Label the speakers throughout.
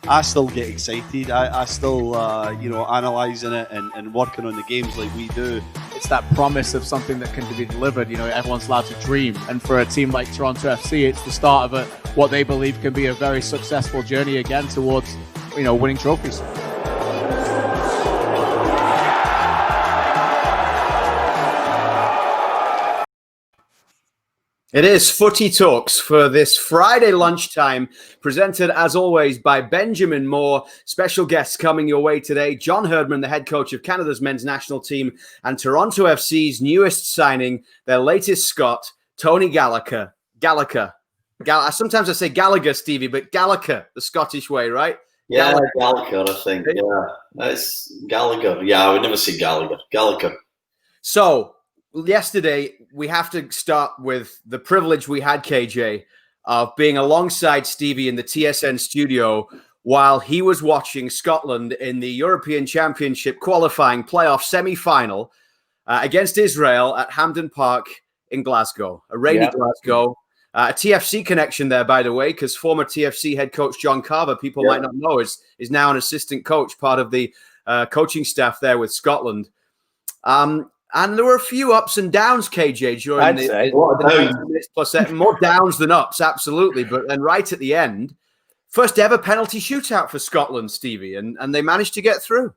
Speaker 1: I still get excited. I still, analysing it and working on the games like we do.
Speaker 2: It's that promise of something that can be delivered. Everyone's allowed to dream. And for a team like Toronto FC, it's the start of what they believe can be a very successful journey again towards, winning trophies.
Speaker 3: It is Footy Talks for this Friday lunchtime, presented as always by Benjamin Moore. Special guests coming your way today. John Herdman, the head coach of Canada's men's national team, and Toronto FC's newest signing, their latest Scot, Tony Gallacher. Sometimes I say Gallagher, Stevie, but Gallacher, the Scottish way, right?
Speaker 4: Yeah, Gallacher, I think. Yeah, that's Gallagher. Yeah, I would never say Gallagher. Gallacher.
Speaker 3: So, yesterday, we have to start with the privilege we had, KJ, of being alongside Stevie in the TSN studio while he was watching Scotland in the European Championship qualifying playoff semi-final against Israel at Hampden Park in Glasgow, a rainy Glasgow. A TFC connection there, by the way, because former TFC head coach John Carver, people might not know, is now an assistant coach, part of the coaching staff there with Scotland. And there were a few ups and downs, KJ, during the 90 minutes plus more downs than ups, absolutely. But then right at the end, first ever penalty shootout for Scotland, Stevie, and they managed to get through.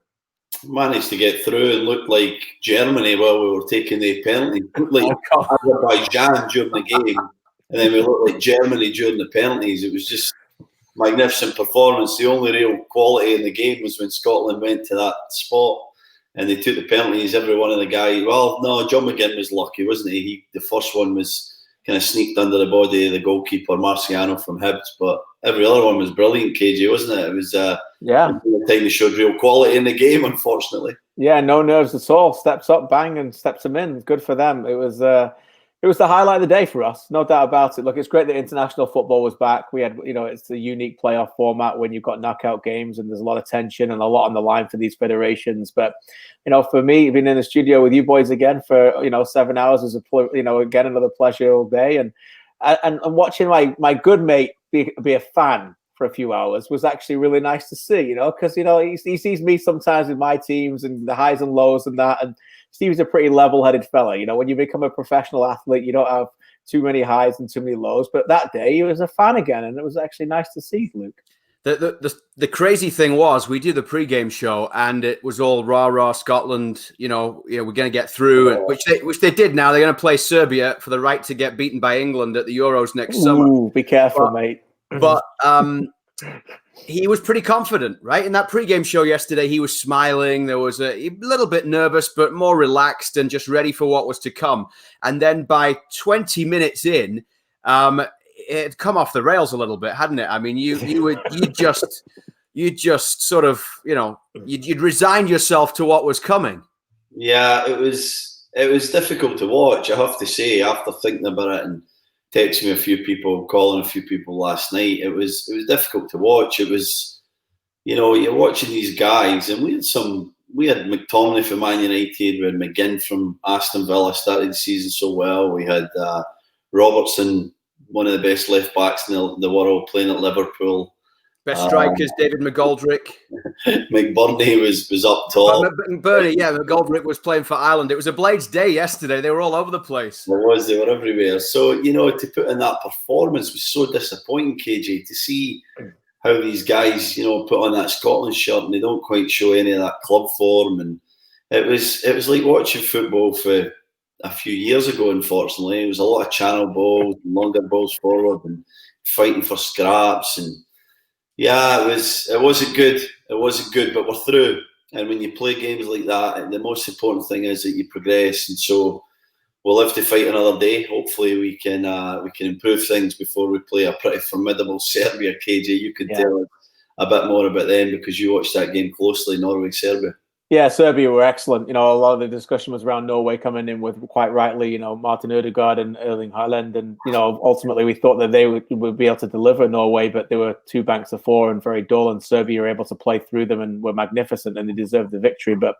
Speaker 4: Managed to get through and looked like Germany while we were taking the penalty. Looked like Azerbaijan during the game, and then we looked like Germany during the penalties. It was just magnificent performance. The only real quality in the game was when Scotland went to that spot and they took the penalties. Every one of the guys. Well, no, John McGinn was lucky, wasn't he? The first one was kind of sneaked under the body of the goalkeeper Marciano from Hibs, but every other one was brilliant, KJ, wasn't it? It was the time they showed real quality in the game, unfortunately.
Speaker 2: Yeah, no nerves at all. Steps up, bang, and steps them in. Good for them. It was the highlight of the day for us, no doubt about it. Look, it's great that international football was back. We had, it's a unique playoff format when you've got knockout games and there's a lot of tension and a lot on the line for these federations. But, for me, being in the studio with you boys again for, 7 hours was again, another pleasurable day. And watching my good mate be a fan for a few hours was actually really nice to see, because, he sees me sometimes with my teams and the highs and lows and that. And Steve's a pretty level-headed fella. When you become a professional athlete, you don't have too many highs and too many lows. But that day, he was a fan again, and it was actually nice to see, Luke.
Speaker 3: The crazy thing was, we do the pre-game show, and it was all rah Scotland. We're going to get through, which they did. Now they're going to play Serbia for the right to get beaten by England at the Euros next summer.
Speaker 2: Be careful, mate.
Speaker 3: But he was pretty confident, right? In that pregame show yesterday, he was smiling. There was a little bit nervous, but more relaxed and just ready for what was to come. And then by 20 minutes in, it had come off the rails a little bit, hadn't it? I mean, you just sort of, you'd resigned yourself to what was coming.
Speaker 4: Yeah, it was difficult to watch, I have to say, after thinking about it and texting me a few people, calling a few people last night. It was difficult to watch. It was, you're watching these guys, and we had McTominay from Man United, we had McGinn from Aston Villa, started the season so well. We had Robertson, one of the best left backs in the world, playing at Liverpool.
Speaker 3: Best strikers, David McGoldrick.
Speaker 4: McBurney was up top.
Speaker 3: McGoldrick was playing for Ireland. It was a Blades day yesterday. They were all over the place.
Speaker 4: They were everywhere. So, to put in that performance was so disappointing, KJ, to see how these guys, put on that Scotland shirt and they don't quite show any of that club form. And it was like watching football for a few years ago, unfortunately. It was a lot of channel balls and longer balls forward and fighting for scraps. And yeah, it wasn't good. It wasn't good, but we're through. And when you play games like that, the most important thing is that you progress. And so we'll live to fight another day. Hopefully we can improve things before we play a pretty formidable Serbia. KJ, you could tell us a bit more about them because you watched that game closely, Norway-Serbia.
Speaker 2: Yeah, Serbia were excellent. A lot of the discussion was around Norway coming in with, quite rightly, Martin Ødegaard and Erling Haaland. And, ultimately we thought that they would be able to deliver Norway, but they were 2 banks of 4 and very dull. And Serbia were able to play through them and were magnificent and they deserved the victory. But,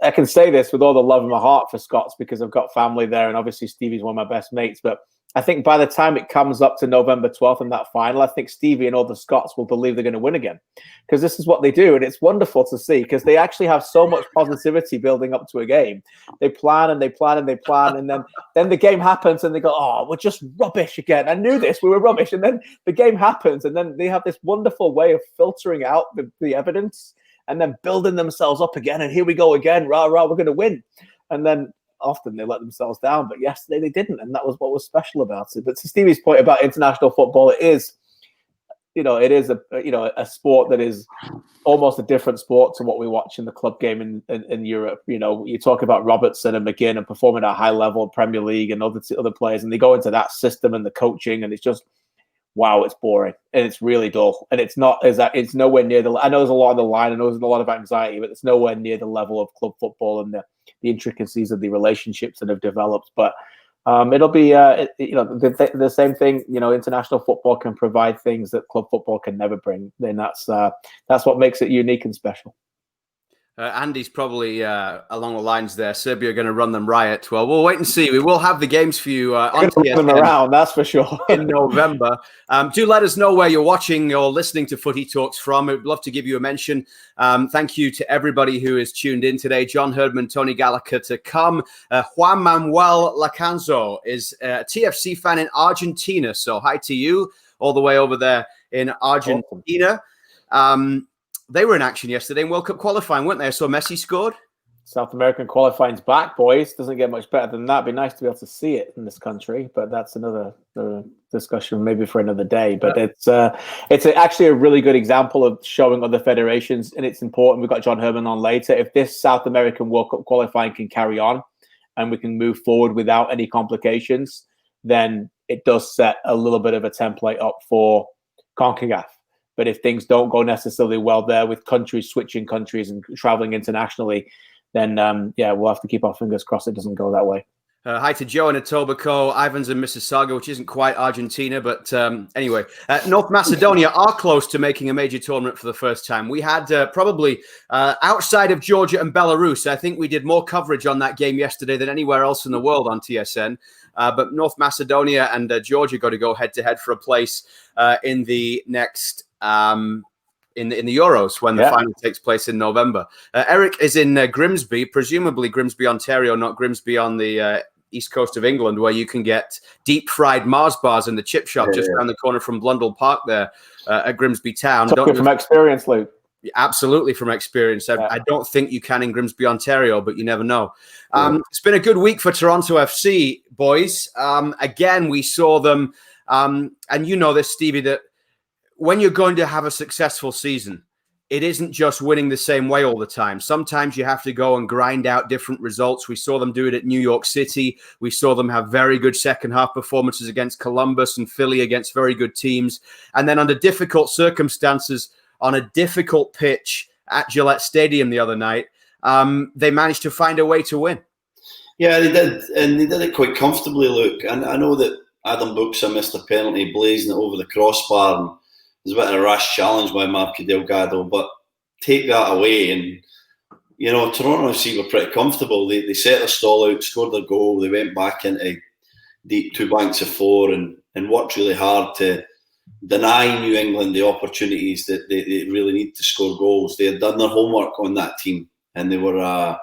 Speaker 2: I can say this with all the love in my heart for Scots because I've got family there and obviously Stevie's one of my best mates. But I think by the time it comes up to November 12th in that final, I think Stevie and all the Scots will believe they're going to win again, because this is what they do. And it's wonderful to see, because they actually have so much positivity building up to a game. They plan and they plan and they plan. And then the game happens and they go, oh, we're just rubbish again. I knew this, we were rubbish. And then the game happens. And then they have this wonderful way of filtering out the evidence and then building themselves up again. And here we go again. Rah, rah, we're going to win. And then often they let themselves down, but yesterday they didn't, and that was what was special about it. But to Stevie's point about international football, it is a sport that is almost a different sport to what we watch in the club game in Europe. You talk about Robertson and McGinn and performing at a high level, Premier League and other players, and they go into that system and the coaching, and it's just, wow, it's boring and it's really dull, and it's nowhere near I know there's a lot on the line, I know there's a lot of anxiety, but it's nowhere near the level of club football and the intricacies of the relationships that have developed. But it'll be the same thing. International football can provide things that club football can never bring. Then that's what makes it unique and special.
Speaker 3: Andy's probably along the lines there. Serbia are going to run them riot. Well, we'll wait and see. We will have the games for you on
Speaker 2: TSN them around, that's for sure.
Speaker 3: in November. Do let us know where you're watching or listening to Footy Talks from. I'd love to give you a mention. Thank you to everybody who is tuned in today. John Herdman, Tony Gallacher to come. Juan Manuel Lacanzo is a TFC fan in Argentina. So hi to you all the way over there in Argentina. Awesome. They were in action yesterday in World Cup qualifying, weren't they? So Messi scored.
Speaker 2: South American qualifying's back, boys. Doesn't get much better than that. It'd be nice to be able to see it in this country, but that's another discussion maybe for another day. But it's actually a really good example of showing other federations, and it's important. We've got John Herdman on later. If this South American World Cup qualifying can carry on and we can move forward without any complications, then it does set a little bit of a template up for CONCACAF. But if things don't go necessarily well there, with countries switching countries and traveling internationally, then we'll have to keep our fingers crossed it doesn't go that way.
Speaker 3: Hi to Joe in Etobicoke, Ivan's in Mississauga, which isn't quite Argentina, but anyway, North Macedonia are close to making a major tournament for the first time. We had probably outside of Georgia and Belarus, I think we did more coverage on that game yesterday than anywhere else in the world on TSN. But North Macedonia and Georgia got to go head-to-head for a place in the next in the Euros when the final takes place in November. Eric is in Grimsby, presumably Grimsby, Ontario, not Grimsby on the east coast of England, where you can get deep-fried Mars bars in the chip shop just around the corner from Blundell Park there at Grimsby Town.
Speaker 2: From experience, Luke.
Speaker 3: Absolutely from experience. I don't think you can in Grimsby, Ontario, but you never know. It's been a good week for Toronto FC, boys. Again, we saw them, and you know this, Stevie, that when you're going to have a successful season, it isn't just winning the same way all the time. Sometimes you have to go and grind out different results. We saw them do it at New York City. We saw them have very good second half performances against Columbus and Philly against very good teams. And then under difficult circumstances on a difficult pitch at Gillette Stadium the other night, they managed to find a way to win.
Speaker 4: Yeah, they did. And they did it quite comfortably, Luke. And I know that Adam Buxa missed a penalty, blazing it over the crossbar. And it was a bit of a rash challenge by Marco Delgado, but take that away and, Toronto FC were pretty comfortable. They set their stall out, scored their goal, they went back into deep 2 banks of 4 and worked really hard to deny New England the opportunities that they really need to score goals. They had done their homework on that team, and they were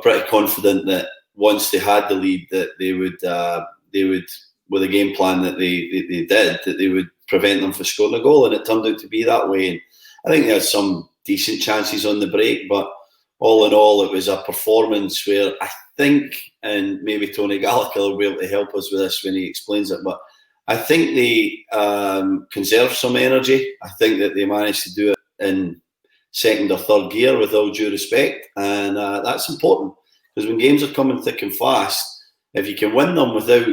Speaker 4: pretty confident that once they had the lead that they would with a game plan that they did, that they would prevent them from scoring a goal, and it turned out to be that way. And I think they had some decent chances on the break, but all in all, it was a performance where I think, and maybe Tony Gallacher will be able to help us with this when he explains it, but I think they conserved some energy. I think that they managed to do it in second or third gear, with all due respect, and that's important, because when games are coming thick and fast, if you can win them without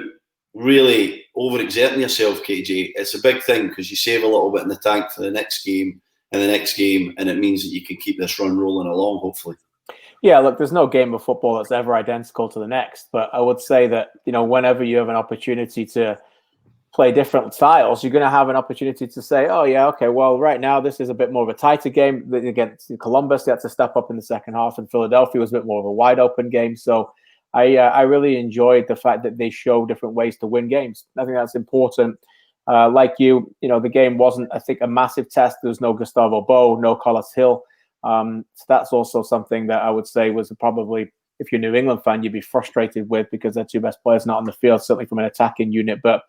Speaker 4: really overexerting yourself, KJ, it's a big thing, because you save a little bit in the tank for the next game and the next game, and it means that you can keep this run rolling along, hopefully. Yeah,
Speaker 2: look, there's no game of football that's ever identical to the next, but I would say that, whenever you have an opportunity to play different styles, you're going to have an opportunity to say, oh yeah, okay, well, right now this is a bit more of a tighter game. Against Columbus, they had to step up in the second half, and Philadelphia was a bit more of a wide open game. So I really enjoyed the fact that they show different ways to win games. I think that's important. Like you know, the game wasn't, I think, a massive test. There was no Gustavo Bo, no Collis Hill. So that's also something that I would say was probably, if you're a New England fan, you'd be frustrated with, because their two best players not on the field, certainly from an attacking unit. But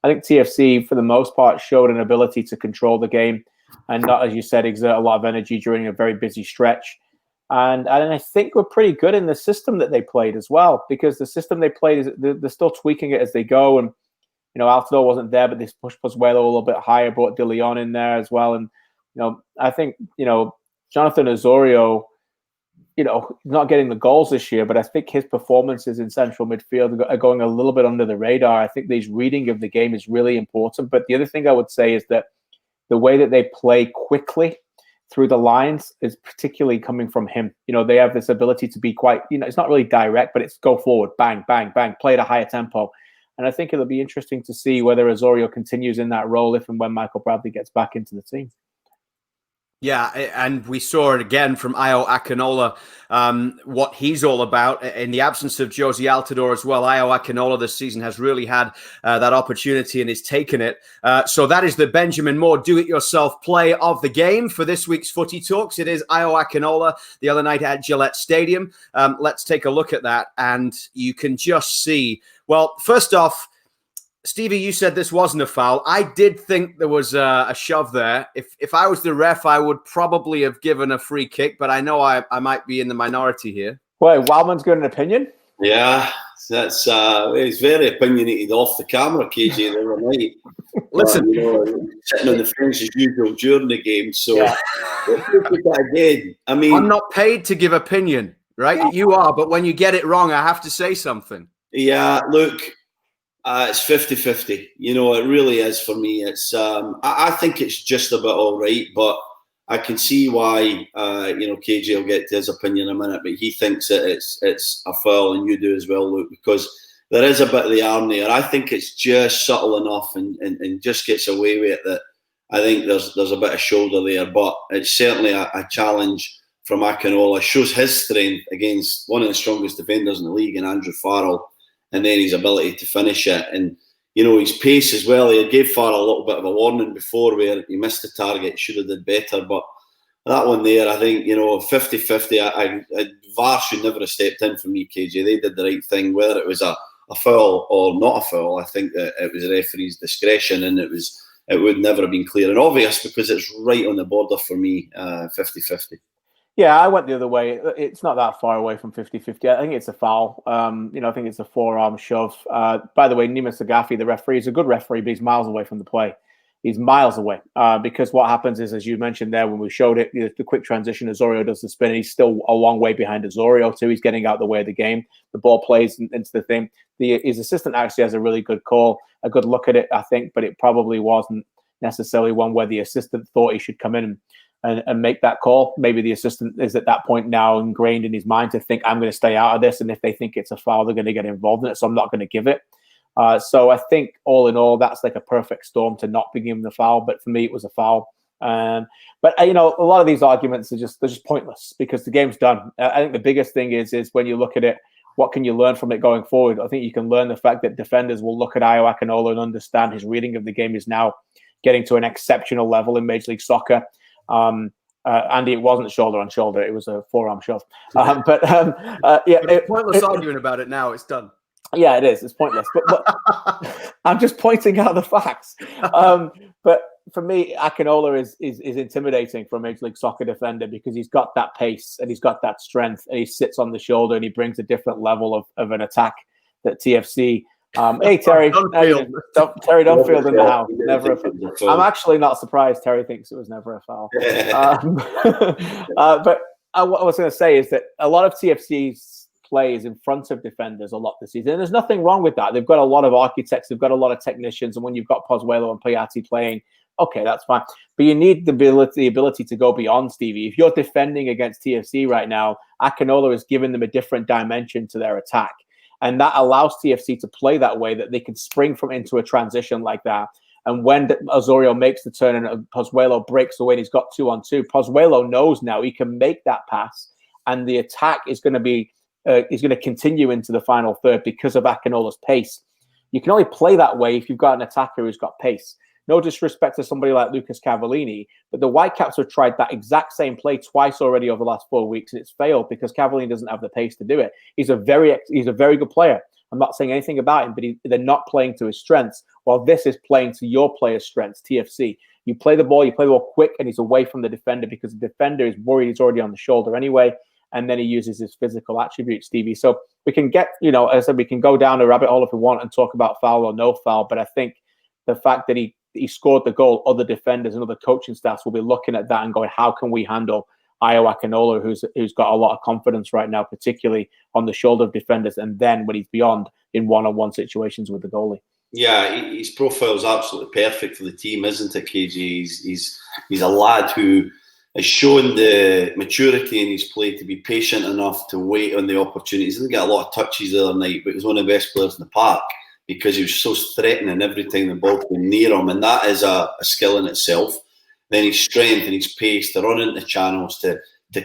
Speaker 2: I think TFC, for the most part, showed an ability to control the game and not, as you said, exert a lot of energy during a very busy stretch. And I think we're pretty good in the system that they played as well, because the system they played, they're still tweaking it as they go. And, you know, Altidore wasn't there, but they pushed Pozuelo a little bit higher, brought De Leon in there as well. And, you know, I think, you know, Jonathan Osorio, you know, not getting the goals this year, but I think his performances in central midfield are going a little bit under the radar. I think his reading of the game is really important. But the other thing I would say is that the way that they play quickly through the lines is particularly coming from him. You know, they have this ability to be quite, you know, it's not really direct, but it's go forward, bang, bang, bang, play at a higher tempo. And I think it'll be interesting to see whether Osorio continues in that role if and when Michael Bradley gets back into the team.
Speaker 3: Yeah, and we saw it again from Ayo Akinola, what he's all about in the absence of Josie Altidore as well. Ayo Akinola this season has really had that opportunity and has taken it. So that is the Benjamin Moore do-it-yourself play of the game for this week's Footy Talks. It is Ayo Akinola the other night at Gillette Stadium. Let's take a look at that, and you can just see, well, first off, Stevie, you said this wasn't a foul. I did think there was a shove there. If I was the ref, I would probably have given a free kick, but I know I might be in the minority here.
Speaker 2: Wait, Wildman's got an opinion?
Speaker 4: Yeah, that's it's very opinionated off the camera, KJ, the other night.
Speaker 3: Listen,
Speaker 4: you know, sitting on the fence as usual during the game. So let's look at that again. I mean,
Speaker 3: I'm not paid to give opinion, right? You are, but when you get it wrong, I have to say something.
Speaker 4: Yeah, look. It's 50-50. You know, it really is for me. It's I think it's just about all right, but I can see why you know, KJ will get to his opinion in a minute, but he thinks that it's a foul, and you do as well, Luke, because there is a bit of the arm there. I think it's just subtle enough and just gets away with it that I think there's a bit of shoulder there, but it's certainly a challenge from Akinola. Shows his strength against one of the strongest defenders in the league, in Andrew Farrell. And then his ability to finish it. And, you know, his pace as well. He gave Farrell a little bit of a warning before where he missed the target, should have did better. But that one there, I think, you know, 50-50, VAR should never have stepped in for me, KJ. They did the right thing. Whether it was a foul or not a foul, I think that it was a referee's discretion, and it would never have been clear and obvious, because it's right on the border for me, 50-50.
Speaker 2: Yeah, I went the other way. It's not that far away from 50-50. I think it's a foul. You know, I think it's a forearm shove. By the way, Nima Sagafi, the referee, is a good referee, but he's miles away from the play. He's miles away. Because what happens is, as you mentioned there when we showed it, the quick transition, Osorio does the spin. He's still a long way behind Osorio, too. He's getting out of the way of the game. The ball plays into the thing. His assistant actually has a really good call, a good look at it, I think, but it probably wasn't necessarily one where the assistant thought he should come in and make that call. Maybe the assistant is at that point now ingrained in his mind to think, I'm going to stay out of this, and if they think it's a foul, they're going to get involved in it, so I'm not going to give it. So I think all in all, that's like a perfect storm to not be given the foul, but for me, it was a foul. But you know, a lot of these arguments are just pointless, because the game's done. I think the biggest thing is when you look at it, what can you learn from it going forward? I think you can learn the fact that defenders will look at Ayo Akinola and understand his reading of the game is now getting to an exceptional level in Major League Soccer. Andy, it wasn't shoulder on shoulder; it was a forearm shove. Yeah,
Speaker 3: it's pointless arguing about it now. It's done.
Speaker 2: Yeah, it is. It's pointless. But I'm just pointing out the facts. But for me, Akinola is intimidating for a Major League Soccer defender, because he's got that pace and he's got that strength, and he sits on the shoulder and he brings a different level of an attack that TFC. Hey, Terry. Terry Dunfield in the house. Never a foul. I'm actually not surprised Terry thinks it was never a foul. But what I was going to say is that a lot of TFC's play is in front of defenders a lot this season. And there's nothing wrong with that. They've got a lot of architects. They've got a lot of technicians. And when you've got Pozuelo and Piatti playing, okay, that's fine. But you need the ability to go beyond, Stevie. If you're defending against TFC right now, Akinola has given them a different dimension to their attack. And that allows TFC to play that way, that they can spring from into a transition like that. And when Osorio makes the turn and Pozuelo breaks away and he's got 2-on-2, Pozuelo knows now he can make that pass, and the attack is going to be continue into the final third because of Akinola's pace. You can only play that way if you've got an attacker who's got pace. No disrespect to somebody like Lucas Cavallini, but the Whitecaps have tried that exact same play twice already over the last 4 weeks, and it's failed because Cavallini doesn't have the pace to do it. He's a very good player. I'm not saying anything about him, but they're not playing to his strengths, while this is playing to your player's strengths, TFC. You play the ball quick, and he's away from the defender because the defender is worried he's already on the shoulder anyway, and then he uses his physical attributes, Stevie. So we can get, as I said, we can go down a rabbit hole if we want and talk about foul or no foul, but I think the fact that he scored the goal, other defenders and other coaching staffs will be looking at that and going, how can we handle Ayo Akinola, who's got a lot of confidence right now, particularly on the shoulder of defenders, and then when he's beyond in one-on-one situations with the goalie.
Speaker 4: Yeah, his profile is absolutely perfect for the team, isn't it, KJ? He's a lad who has shown the maturity in his play to be patient enough to wait on the opportunities. He didn't get a lot of touches the other night, but he was one of the best players in the park because he was so threatening every time the ball came near him, and that is a skill in itself. Then his strength and his pace to run into channels, to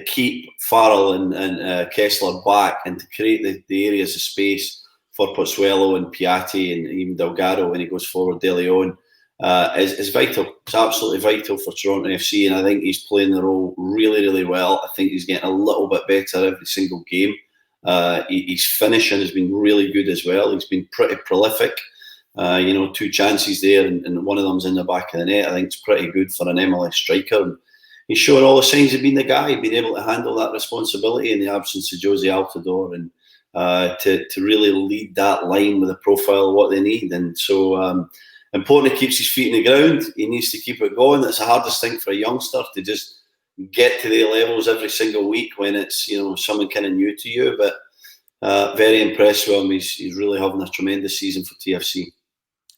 Speaker 4: keep Farrell and Kessler back, and to create the areas of space for Pozzuelo and Piatti and even Delgado when he goes forward, De Leon, is vital. It's absolutely vital for Toronto FC, and I think he's playing the role really, really well. I think he's getting a little bit better every single game. His finishing has been really good as well. He's been pretty prolific. 2 chances there, and one of them's in the back of the net. I think it's pretty good for an MLS striker. And he's showing all the signs of being the guy, being able to handle that responsibility in the absence of Jose Altidore, and to really lead that line with a profile of what they need. And so important, he keeps his feet in the ground. He needs to keep it going. That's the hardest thing for a youngster, to just get to their levels every single week when it's something kind of new to you. But very impressed with him. He's really having a tremendous season for TFC.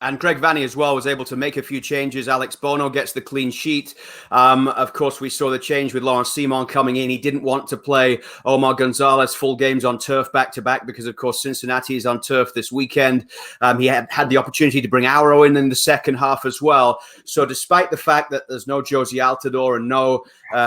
Speaker 3: And Greg Vanney as well was able to make a few changes. Alex Bono gets the clean sheet. Of course, we saw the change with Lawrence Simon coming in. He didn't want to play Omar Gonzalez full games on turf back-to-back because, of course, Cincinnati is on turf this weekend. He had the opportunity to bring Auro in the second half as well. So despite the fact that there's no Josie Altidore and no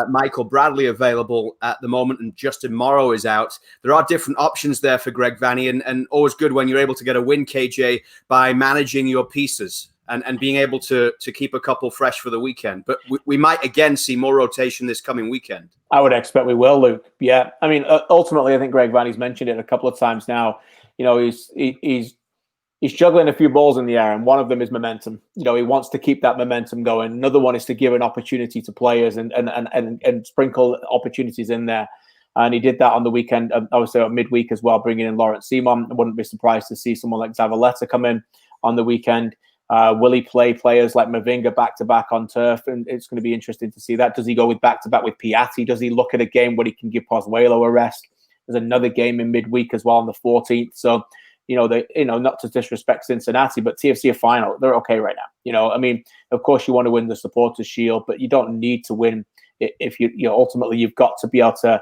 Speaker 3: Michael Bradley available at the moment, and Justin Morrow is out, there are different options there for Greg Vanney, and always good when you're able to get a win, KJ, by managing your pieces and being able to keep a couple fresh for the weekend. But we might again see more rotation this coming weekend. I
Speaker 2: would expect we will, Luke. Yeah, I mean, ultimately, I think Greg Vanney's mentioned it a couple of times now. He's juggling a few balls in the air, and one of them is momentum. He wants to keep that momentum going. Another one is to give an opportunity to players and sprinkle opportunities in there. And he did that on the weekend, obviously at midweek as well, bringing in Lawrence Simon. I wouldn't be surprised to see someone like Zavaleta come in on the weekend. Will he play players like Mavinga back-to-back on turf? And it's going to be interesting to see that. Does he go with back-to-back with Piatti? Does he look at a game where he can give Pozzuelo a rest? There's another game in midweek as well on the 14th. So, not to disrespect Cincinnati, but TFC are final. They're okay right now. I mean, of course you want to win the Supporters' Shield, but you don't need to win if ultimately you've got to be able to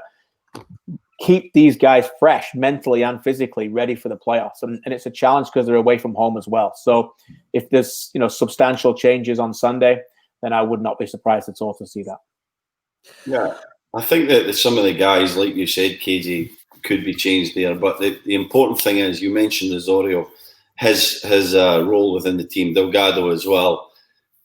Speaker 2: keep these guys fresh mentally and physically ready for the playoffs. And it's a challenge because they're away from home as well. So if there's, substantial changes on Sunday, then I would not be surprised at all to see that.
Speaker 4: Yeah, I think that some of the guys, like you said, KJ, could be changed there. But the important thing is, you mentioned Osorio, his role within the team, Delgado as well.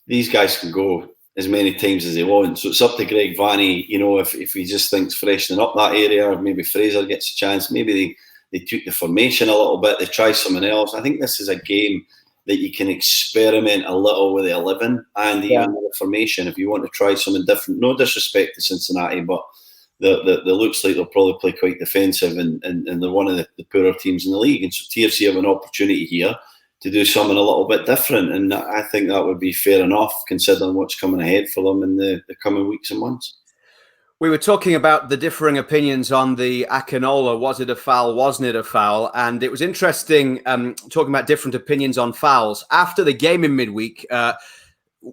Speaker 4: These guys can go as many times as they want. So it's up to Greg Vanney, if he just thinks freshening up that area, or maybe Fraser gets a chance, maybe they took the formation a little bit, they try something else. I think this is a game that you can experiment a little with the 11 and even with the formation if you want to try something different. No disrespect to Cincinnati, but the looks like they'll probably play quite defensive, and they're one of the poorer teams in the league. And so TFC have an opportunity here to do something a little bit different, and I think that would be fair enough considering what's coming ahead for them in the coming weeks and months.
Speaker 3: We were talking about the differing opinions on the Akinola. Was it a foul? Wasn't it a foul? And it was interesting talking about different opinions on fouls. After the game in midweek,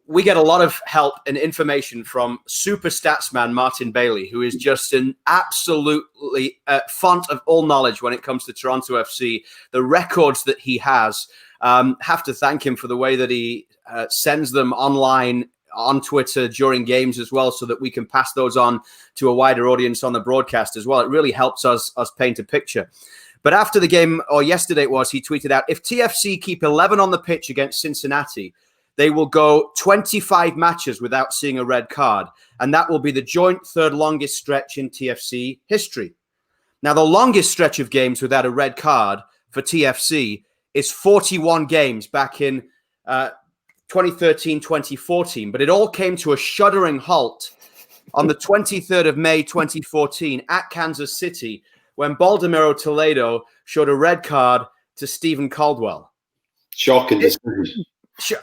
Speaker 3: we get a lot of help and information from super statsman Martin Bailey, who is just an absolutely font of all knowledge when it comes to Toronto FC. The records that he has, have to thank him for the way that he sends them online on Twitter during games as well, so that we can pass those on to a wider audience on the broadcast as well. It really helps us paint a picture. But after the game, or yesterday it was, he tweeted out, if TFC keep 11 on the pitch against Cincinnati, they will go 25 matches without seeing a red card. And that will be the joint third longest stretch in TFC history. Now, the longest stretch of games without a red card for TFC is 41 games back in 2013, 2014. But it all came to a shuddering halt on the 23rd of May, 2014 at Kansas City, when Baldomero Toledo showed a red card to Stephen Caldwell.
Speaker 4: Shocking decision.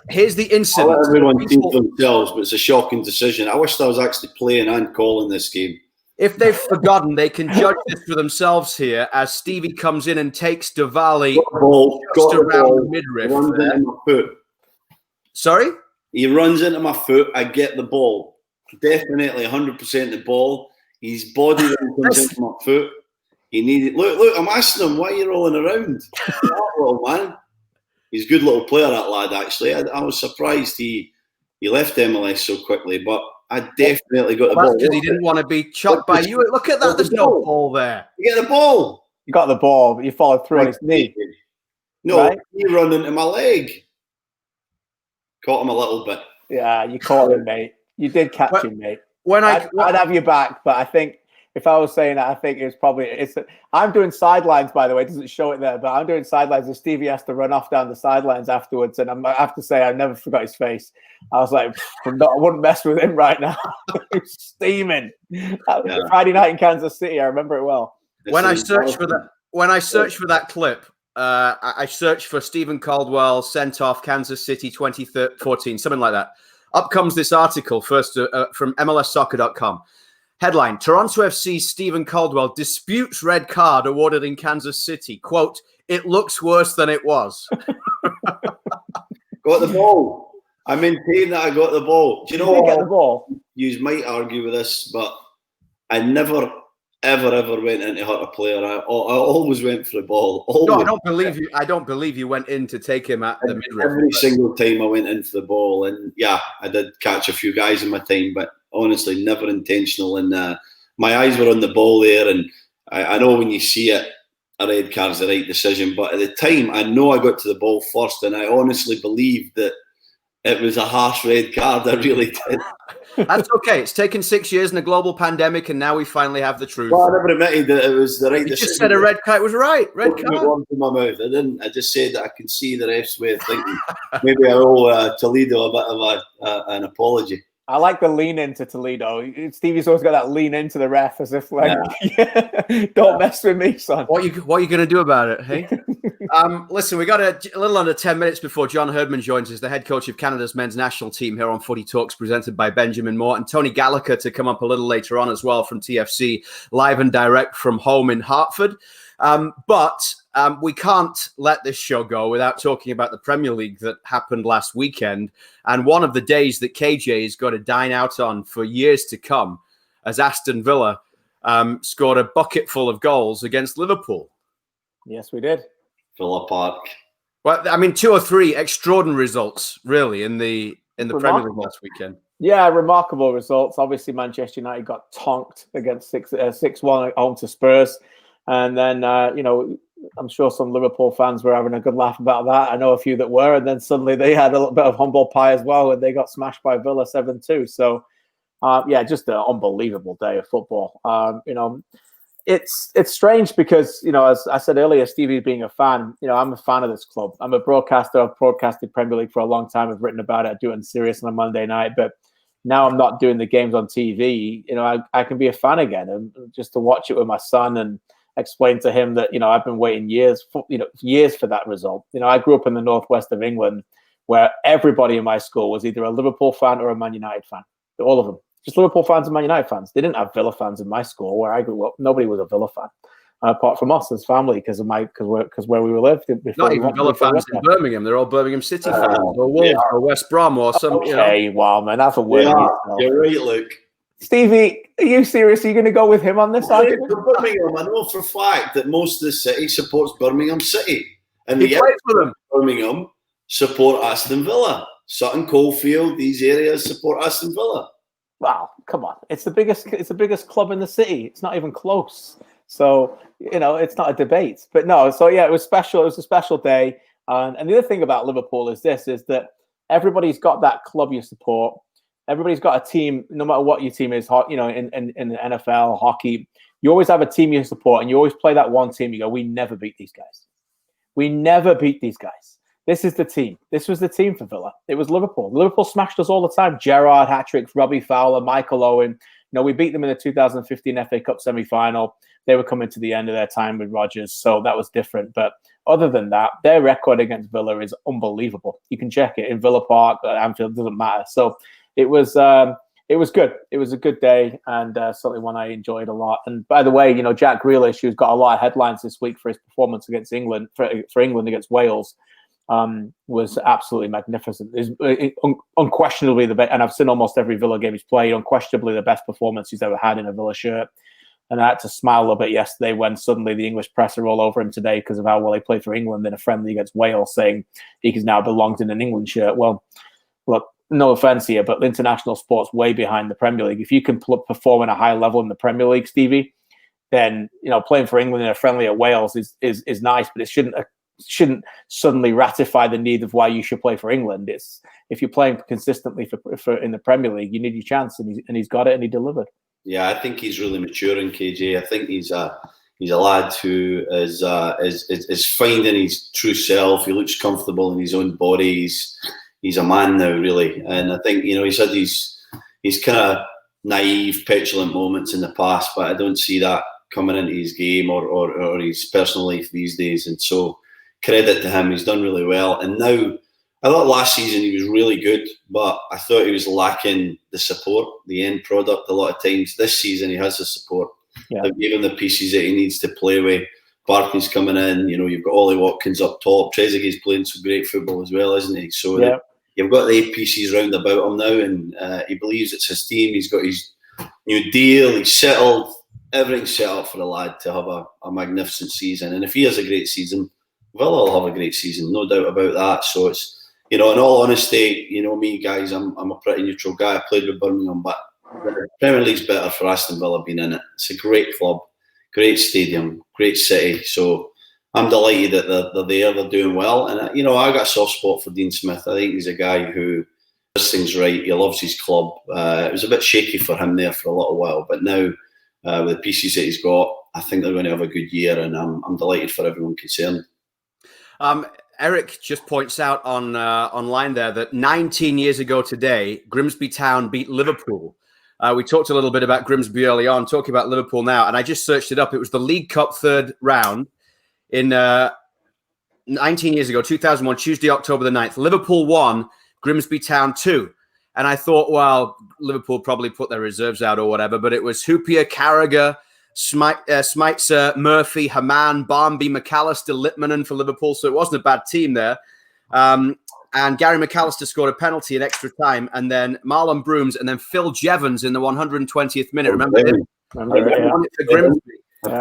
Speaker 3: Here's the incident.
Speaker 4: I'll let everyone think for themselves, but it's a shocking decision. I wish I was actually playing and calling this game.
Speaker 3: If they've forgotten, they can judge this for themselves here as Stevie comes in and takes Diwali just around the midriff.
Speaker 4: Runs into my foot.
Speaker 3: Sorry?
Speaker 4: He runs into my foot. I get the ball. Definitely 100% the ball. His body then comes into my foot. He needed. Look, I'm asking him, why are you rolling around? That little man. He's a good little player, that lad, actually. I was surprised he left MLS so quickly, but I definitely got the ball.
Speaker 3: Because he didn't want to be chopped by you. Look at that. There's no ball there.
Speaker 4: You get the ball.
Speaker 2: You got the ball, but you followed through on his knee.
Speaker 4: No,
Speaker 2: right?
Speaker 4: He run into my leg. Caught him a little bit.
Speaker 2: Yeah, you caught him, mate. You did catch him, mate.
Speaker 3: I'd
Speaker 2: have your back, but I think if I was saying that, I think I'm doing sidelines, by the way. It doesn't show it there, but I'm doing sidelines, and Stevie has to run off down the sidelines afterwards. And I have to say, I never forgot his face. I was like, I wouldn't mess with him right now. He's steaming. Friday night in Kansas City, I remember it well.
Speaker 3: When I searched for that clip, I searched for Stephen Caldwell sent off Kansas City 2014, something like that. Up comes this article first from MLSsoccer.com. Headline, Toronto FC Stephen Caldwell disputes red card awarded in Kansas City. Quote, it looks worse than it was.
Speaker 4: Got the ball. I maintain that I got the ball. Do you know
Speaker 2: what? Get the ball.
Speaker 4: You might argue with this, but I never, ever went in to hurt a player. I always went for the ball. Always.
Speaker 3: No, I don't believe you went in to take him at the midriff.
Speaker 4: Every single time I went in for the ball, and yeah, I did catch a few guys in my time, but honestly, never intentional. And my eyes were on the ball there, and I know when you see it, a red card's the right decision. But at the time, I know I got to the ball first, and I honestly believed that it was a harsh red card. I really did.
Speaker 3: That's okay. It's taken 6 years in a global pandemic, and now we finally have the truth.
Speaker 4: Well, I never admitted that it was the right decision.
Speaker 3: You just said a red card was right. Red card.
Speaker 4: One to my mouth. I didn't. I just said that I can see the ref's way of thinking. Maybe I owe Toledo a bit of an apology.
Speaker 2: I like the lean into Toledo. Stevie's always got that lean into the ref as if like, don't mess with me, son.
Speaker 3: What are you going to do about it, hey? Listen, we got a little under 10 minutes before John Herdman joins us, the head coach of Canada's men's national team here on Footy Talks, presented by Benjamin Moore, and Tony Gallacher to come up a little later on as well from TFC, live and direct from home in Hartford. But we can't let this show go without talking about the Premier League that happened last weekend. And one of the days that KJ has got to dine out on for years to come, as Aston Villa scored a bucket full of goals against Liverpool.
Speaker 2: Yes, we did.
Speaker 4: Villa Park.
Speaker 3: Well, I mean, 2 or 3 extraordinary results, really, in the Premier League last weekend.
Speaker 2: Yeah, remarkable results. Obviously, Manchester United got tonked against 6-1 at home to Spurs. And then, I'm sure some Liverpool fans were having a good laugh about that. I know a few that were. And then suddenly they had a little bit of humble pie as well, and they got smashed by Villa 7-2. So, just an unbelievable day of football. It's strange because, as I said earlier, Stevie being a fan, I'm a fan of this club. I'm a broadcaster. I've broadcasted Premier League for a long time. I've written about it. I do it in Sirius on a Monday night. But now I'm not doing the games on TV. I can be a fan again, and just to watch it with my son and explain to him that, I've been waiting years for that result. I grew up in the northwest of England where everybody in my school was either a Liverpool fan or a Man United fan. All of them. Just Liverpool fans and Man United fans. They didn't have Villa fans in my school where I grew up. Nobody was a Villa fan, apart from us as family, because where we lived.
Speaker 3: Not even Villa fans in Birmingham. They're all Birmingham City fans, or Wolves, or West Brom, or some.
Speaker 2: Okay, wow, man, that's a word.
Speaker 4: You're right, Luke.
Speaker 2: Stevie, are you serious? Are you going to go with him on this argument?
Speaker 4: Birmingham, I know for a fact that most of the city supports Birmingham City, and
Speaker 3: he plays for them.
Speaker 4: Birmingham support Aston Villa. Sutton Coldfield, these areas support Aston Villa.
Speaker 2: Wow, come on! It's the biggest club in the city. It's not even close. So it's not a debate. But no, so yeah, it was special. It was a special day. And the other thing about Liverpool is that everybody's got that club you support. Everybody's got a team, no matter what your team is. In the NFL, hockey, you always have a team you support, and you always play that one team. You go, we never beat these guys. We never beat these guys. This is the team. This was the team for Villa. It was Liverpool. Liverpool smashed us all the time. Gerrard, hat-trick, Robbie Fowler, Michael Owen. We beat them in the 2015 FA Cup semi-final. They were coming to the end of their time with Rodgers, so that was different. But other than that, their record against Villa is unbelievable. You can check it in Villa Park, Anfield, doesn't matter. So it was good. It was a good day, and certainly one I enjoyed a lot. And by the way, Jack Grealish, who's got a lot of headlines this week for his performance against England, for England against Wales, was absolutely magnificent. Is unquestionably the best, and I've seen almost every Villa game he's played. Unquestionably the best performance he's ever had in a Villa shirt. And I had to smile a little bit yesterday when suddenly the English press are all over him today because of how well he played for England in a friendly against Wales, saying he now belongs in an England shirt. Well, look, no offense here, but international sport's way behind the Premier League. If you can perform at a high level in the Premier League, Stevie, then playing for England in a friendly at Wales is nice, but it shouldn't suddenly ratify the need of why you should play for England. It's if you're playing consistently for in the Premier League, you need your chance, and he's got it, and he delivered. Yeah,
Speaker 4: I think he's really maturing, KJ. I think he's a lad who is finding his true self. He looks comfortable in his own body. He's a man now, really. And I think he's had these kind of naive, petulant moments in the past, but I don't see that coming into his game or his personal life these days. And so credit to him. He's done really well. And now, I thought last season he was really good, but I thought he was lacking the support, the end product a lot of times. This season he has the support. Yeah. They've given the pieces that he needs to play with. Barkley's coming in, you've got Ollie Watkins up top. Trezeguet's playing some great football as well, isn't he? So yeah. You've got the 8 pieces round about him now, and he believes it's his team. He's got his new deal. He's settled. Everything's set up for the lad to have a magnificent season. And if he has a great season, Villa will have a great season, no doubt about that. So it's, in all honesty, me, guys, I'm a pretty neutral guy. I played with Birmingham, but the Premier League's better for Aston Villa being in it. It's a great club, great stadium, great city. So I'm delighted that they're there, they're doing well. And, I got a soft spot for Dean Smith. I think he's a guy who does things right. He loves his club. It was a bit shaky for him there for a little while, but now with the pieces that he's got, I think they're going to have a good year, and I'm delighted for everyone concerned.
Speaker 3: Eric just points out on online there that 19 years ago today, Grimsby Town beat Liverpool. We talked a little bit about Grimsby early on, talking about Liverpool now, and I just searched it up. It was the League Cup third round in 19 years ago, 2001, Tuesday, October the 9th. Liverpool 1, Grimsby Town 2. And I thought, well, Liverpool probably put their reserves out or whatever, but it was Hoopier, Carragher, Schmeitzer, Murphy, Haman, Barmby, McAllister, Littmanen for Liverpool. So it wasn't a bad team there. And Gary McAllister scored a penalty in extra time. And then Marlon Brooms and then Phil Jevons in the 120th minute. Remember him? Won it for Grimsby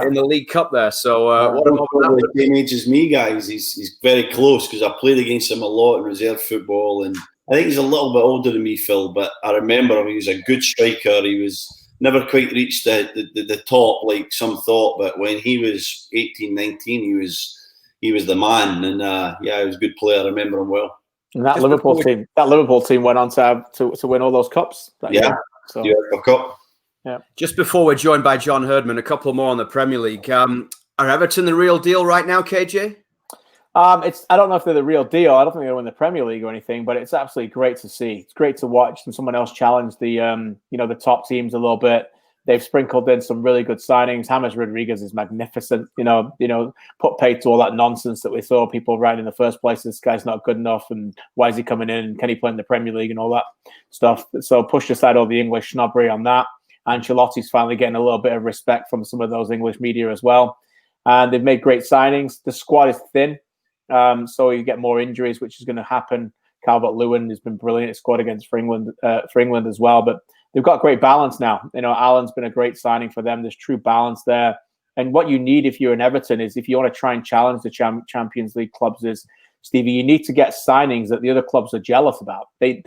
Speaker 3: in the League Cup there. So what about
Speaker 4: the same age as me, guys. He's very close because I played against him a lot in reserve football. And I think he's a little bit older than me, Phil. But I remember him. He was a good striker. He was never quite reached the top like some thought, but when he was 18, 19, he was the man, and he was a good player. I remember him well.
Speaker 2: And that Liverpool team went on to win all those cups.
Speaker 4: So Cup.
Speaker 2: Yeah.
Speaker 3: Just before we're joined by John Herdman, a couple more on the Premier League. Are Everton the real deal right now, KJ?
Speaker 2: I don't know if they're the real deal. I don't think they're going to win the Premier League or anything, but it's absolutely great to see. It's great to watch someone else challenge the the top teams a little bit. They've sprinkled in some really good signings. James Rodriguez is magnificent. Put paid to all that nonsense that we saw people writing in the first place. This guy's not good enough, and why is he coming in? Can he play in the Premier League and all that stuff? So pushed aside all the English snobbery on that. Ancelotti's finally getting a little bit of respect from some of those English media as well. And they've made great signings. The squad is thin. So you get more injuries, which is going to happen. Calvert-Lewin has been brilliant. He scored against for England as well. But they've got great balance now. Allen's been a great signing for them. There's true balance there. And what you need if you're an Everton is if you want to try and challenge the Champions League clubs is Stevie, you need to get signings that the other clubs are jealous about. They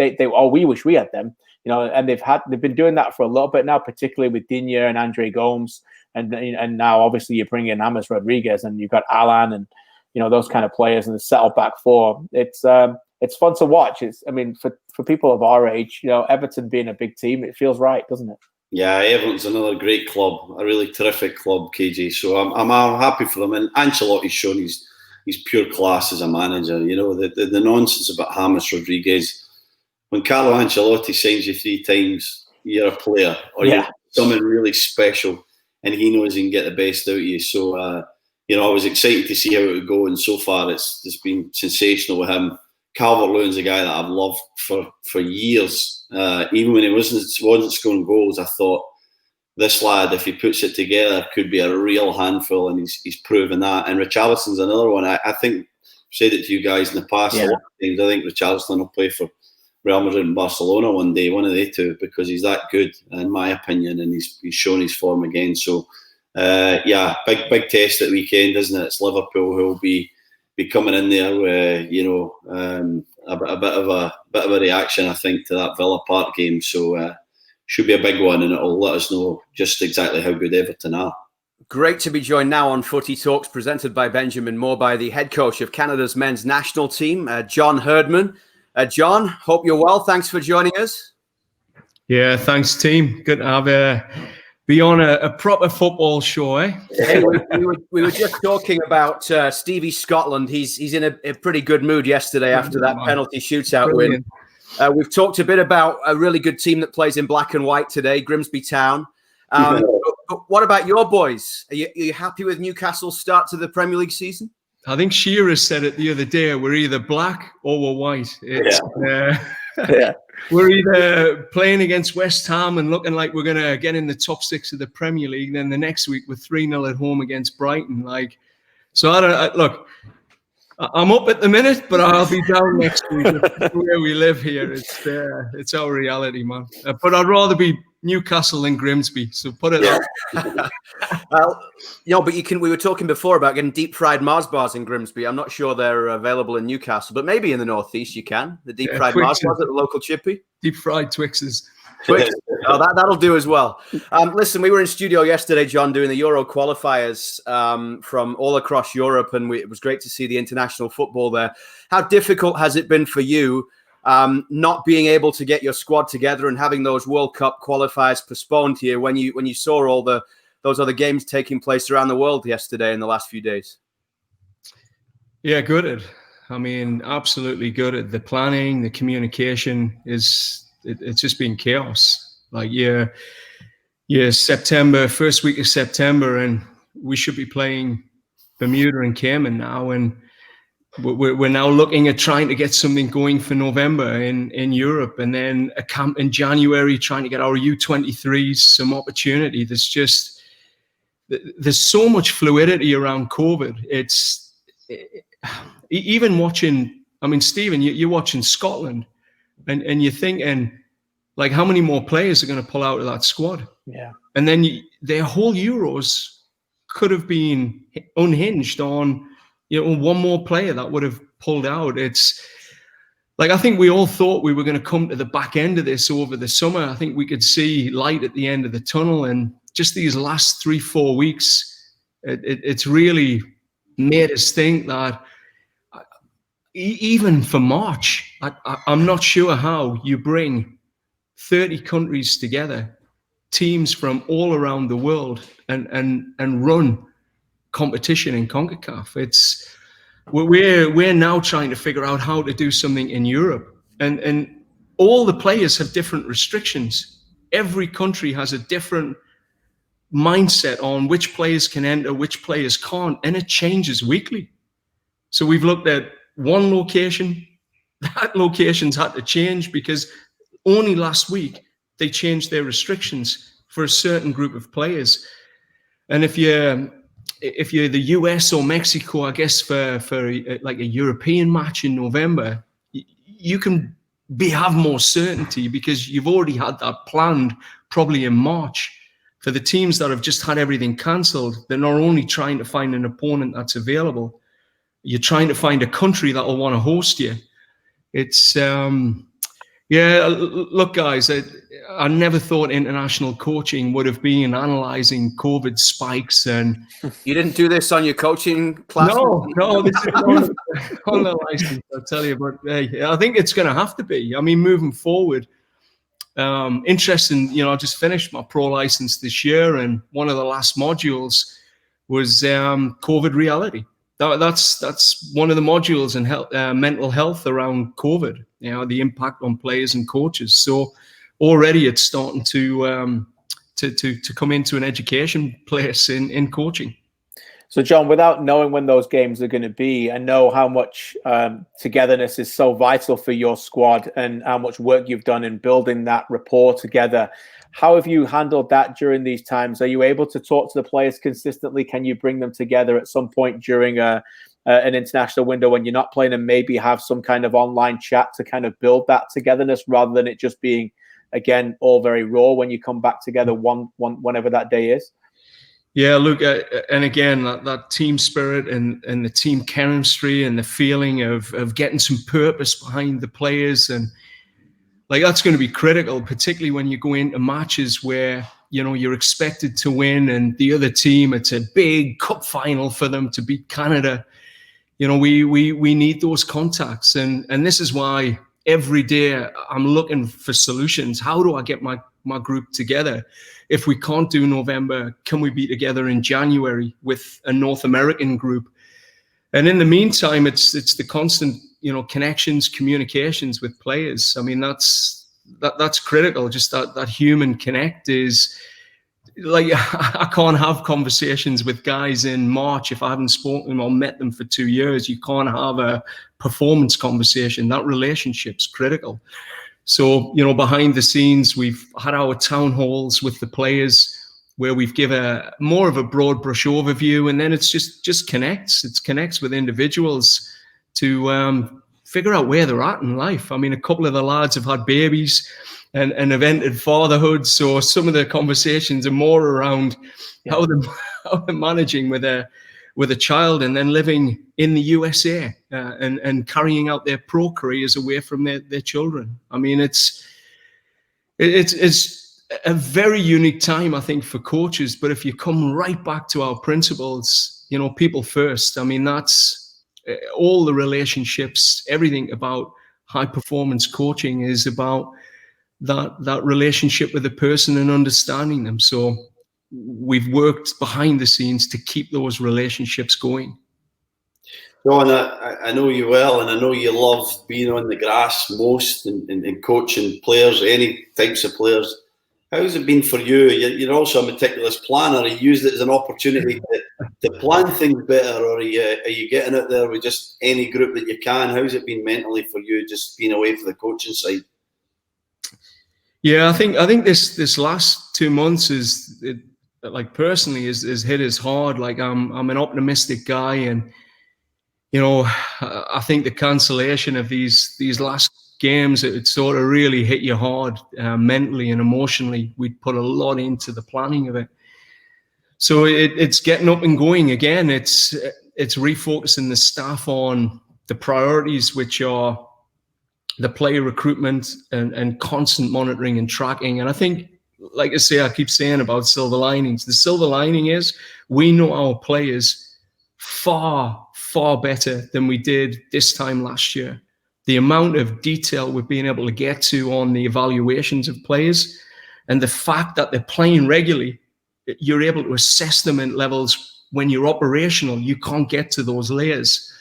Speaker 2: we wish we had them, and they've been doing that for a little bit now, particularly with Digne and Andre Gomes, and now obviously you bring in James Rodriguez and you've got Alan and those kind of players, and the settled back four. It's fun to watch. For people of our age, Everton being a big team, it feels right, doesn't it?
Speaker 4: Yeah, Everton's another great club, a really terrific club, KJ. So I'm happy for them. And Ancelotti's shown he's pure class as a manager. The nonsense about James Rodriguez. When Carlo Ancelotti signs you 3 times, you're a player, or you're someone really special, and he knows he can get the best out of you. So I was excited to see how it would go, and so far it's been sensational with him. Calvert-Lewin's a guy that I've loved for years. Even when he wasn't scoring goals, I thought this lad, if he puts it together, could be a real handful, and he's proven that. And Richarlison's another one. I think I've said it to you guys in the past. A lot of times, I think Richarlison will play for Real Madrid and Barcelona one day, one of the two, because he's that good, in my opinion, and he's shown his form again. So, big test at weekend, isn't it? It's Liverpool who will be coming in there with a bit of a reaction, I think, to that Villa Park game. So should be a big one, and it'll let us know just exactly how good Everton are.
Speaker 3: Great to be joined now on Footy Talks, presented by Benjamin Moore, by the head coach of Canada's men's national team, John Herdman. John, hope you're well. Thanks for joining us.
Speaker 5: Yeah, thanks, team. Good to have be on a proper football show, eh?
Speaker 3: Hey, we were just talking about Stevie Scotland. He's in a pretty good mood yesterday after that penalty shootout win. We've talked a bit about a really good team that plays in black and white today, Grimsby Town. But what about your boys? Are you happy with Newcastle's start to the Premier League season?
Speaker 5: I think Shearer said it the other day. We're either black or we're white. We're either playing against West Ham and looking like we're going to get in the top 6 of the Premier League. Then the next week we're 3-0 at home against Brighton. So look, I'm up at the minute, but I'll be down next week. Where we live here, it's our reality, man. But I'd rather be Newcastle than Grimsby. So put it
Speaker 3: that. But we were talking before about getting deep fried Mars bars in Grimsby. I'm not sure they're available in Newcastle, but maybe in the northeast you can. The deep fried Mars bars at the local chippy.
Speaker 5: Deep fried Twixes.
Speaker 3: That'll do as well. Listen, we were in studio yesterday, John, doing the Euro qualifiers from all across Europe, and it was great to see the international football there. How difficult has it been for you not being able to get your squad together and having those World Cup qualifiers postponed here when you saw all those other games taking place around the world yesterday in the last few days?
Speaker 5: Yeah, gutted. I mean, absolutely gutted. The planning, the communication it's just been chaos. September, first week of September, and we should be playing Bermuda and Cayman now, and we're now looking at trying to get something going for November in Europe, and then a camp in January, trying to get our U23s some opportunity. There's so much fluidity around COVID. Even watching, I mean, Stephen, you're watching Scotland, and you're thinking, like, how many more players are going to pull out of that squad?
Speaker 2: Yeah. And
Speaker 5: then their whole Euros could have been unhinged on, one more player that would have pulled out. It's like, I think we all thought we were going to come to the back end of this over the summer. I think we could see light at the end of the tunnel. And just these last 3-4 weeks, it's really made us think that even for March, I'm not sure how you bring 30 countries together, teams from all around the world, and run competition in CONCACAF. We're now trying to figure out how to do something in Europe, and all the players have different restrictions. Every country has a different mindset on which players can enter, which players can't, and it changes weekly. So we've looked at one location. That location's had to change because only last week they changed their restrictions for a certain group of players. And if you're the US or Mexico, I guess for like a European match in November, you can have more certainty because you've already had that planned probably in March. For the teams that have just had everything cancelled, they're not only trying to find an opponent that's available. you're trying to find a country that will want to host you. It's look, guys, I never thought international coaching would have been analysing COVID spikes. And
Speaker 3: you didn't do this on your coaching class?
Speaker 5: No, this is not on the license, I'll tell you. But I think it's going to have to be. I mean, moving forward, interesting. I just finished my pro license this year, and one of the last modules was COVID reality. That's one of the modules in health, mental health around COVID. The impact on players and coaches. So already it's starting to come into an education place in coaching.
Speaker 2: So, John, without knowing when those games are going to be, I know how much togetherness is so vital for your squad and how much work you've done in building that rapport together. How have you handled that during these times? Are you able to talk to the players consistently? Can you bring them together at some point during an international window when you're not playing, and maybe have some kind of online chat to kind of build that togetherness rather than it just being, again, all very raw when you come back together whenever that day is?
Speaker 5: Yeah, look, and again, that team spirit and the team chemistry and the feeling of getting some purpose behind the players, and like that's going to be critical, particularly when you go into matches where you're expected to win, and the other team, it's a big cup final for them to beat Canada. We need those contacts, and this is why every day I'm looking for solutions. How do I get my group together? If we can't do November, can we be together in January with a North American group? And in the meantime, it's the constant, connections, communications with players. I mean, that's critical. Just that human connect is like, I can't have conversations with guys in March if I haven't spoken or met them for 2 years. You can't have a performance conversation. That relationship's critical. So, behind the scenes, we've had our town halls with the players where we've given more of a broad brush overview, and then it's just connects. It connects with individuals to figure out where they're at in life. I mean, a couple of the lads have had babies and have entered fatherhood, so some of the conversations are more around how they're managing with a child and then living in the USA and carrying out their pro careers away from their children. I mean, it's a very unique time, I think, for coaches. But if you come right back to our principles, people first. I mean, that's all the relationships, everything about high performance coaching is about that relationship with the person and understanding them. So we've worked behind the scenes to keep those relationships going.
Speaker 4: John, I know you well, and I know you love being on the grass most and coaching players, any types of players. How's it been for you? You're also a meticulous planner. Are you used it as an opportunity to plan things better, or are you getting out there with just any group that you can? How's it been mentally for you, just being away from the coaching side?
Speaker 5: Yeah, I think this last 2 months personally is hit us hard. Like I'm an optimistic guy, and I think the cancellation of these last games, it sort of really hit you hard mentally and emotionally. We'd put a lot into the planning of it, so it's getting up and going again. It's refocusing the staff on the priorities, which are the player recruitment and constant monitoring and tracking. And I think, like I keep saying about silver linings. The silver lining is we know our players far, far better than we did this time last year. The amount of detail we've been able to get to on the evaluations of players, and the fact that they're playing regularly, you're able to assess them at levels when you're operational. You can't get to those layers.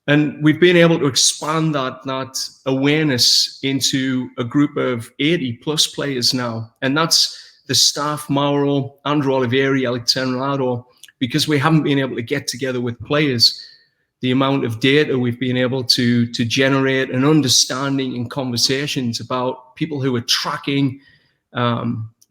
Speaker 5: And we've been able to expand that awareness into a group of 80 plus players now. And that's the staff, Mauro, Andrew Olivieri, Alexander Lado, because we haven't been able to get together with players. The amount of data we've been able to generate, an understanding and conversations about people who are tracking,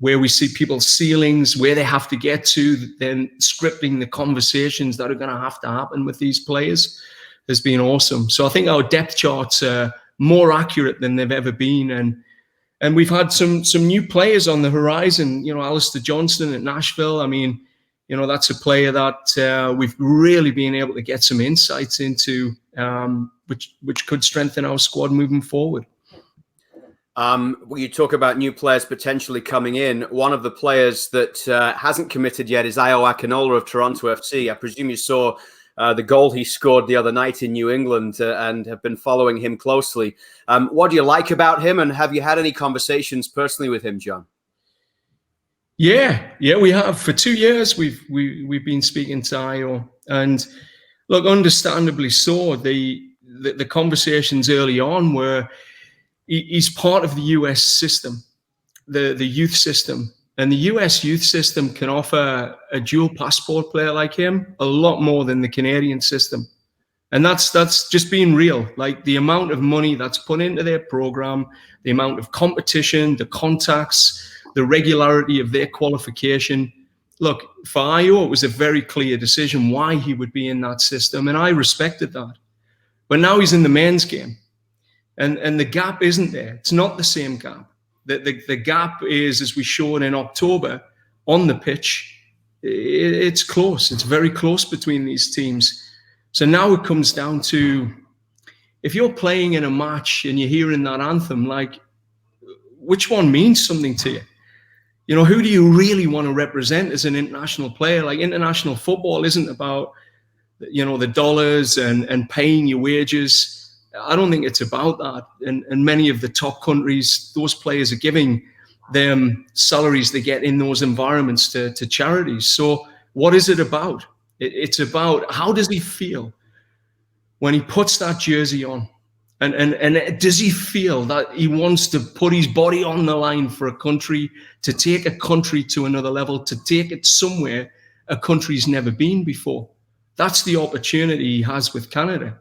Speaker 5: where we see people's ceilings, where they have to get to, then scripting the conversations that are going to have to happen with these players has been awesome. So I think our depth charts are more accurate than they've ever been. And we've had some new players on the horizon, Alistair Johnston at Nashville. I mean, that's a player that we've really been able to get some insights into, which could strengthen our squad moving forward.
Speaker 3: You talk about new players potentially coming in. One of the players that hasn't committed yet is Ayo Akinola of Toronto FC. I presume you saw the goal he scored the other night in New England and have been following him closely. What do you like about him, and have you had any conversations personally with him, John?
Speaker 5: Yeah, we have. For 2 years, we've been speaking to Ayo, and look, understandably so. The conversations early on were he's part of the US system, the youth system, and the US youth system can offer a dual passport player like him a lot more than the Canadian system, and that's just being real. Like the amount of money that's put into their program, the amount of competition, the contacts, the regularity of their qualification. Look, for Ayo, it was a very clear decision why he would be in that system, and I respected that. But now he's in the men's game, and the gap isn't there. It's not the same gap. The gap is, as we showed in October on the pitch, it's close. It's very close between these teams. So now it comes down to, if you're playing in a match and you're hearing that anthem, like, which one means something to you? Who do you really want to represent as an international player? Like, international football isn't about, the dollars and paying your wages. I don't think it's about that. And many of the top countries, those players are giving them salaries they get in those environments to charities. So what is it about? It's about, how does he feel when he puts that jersey on? And does he feel that he wants to put his body on the line for a country, to take a country to another level, to take it somewhere a country's never been before? That's the opportunity he has with Canada.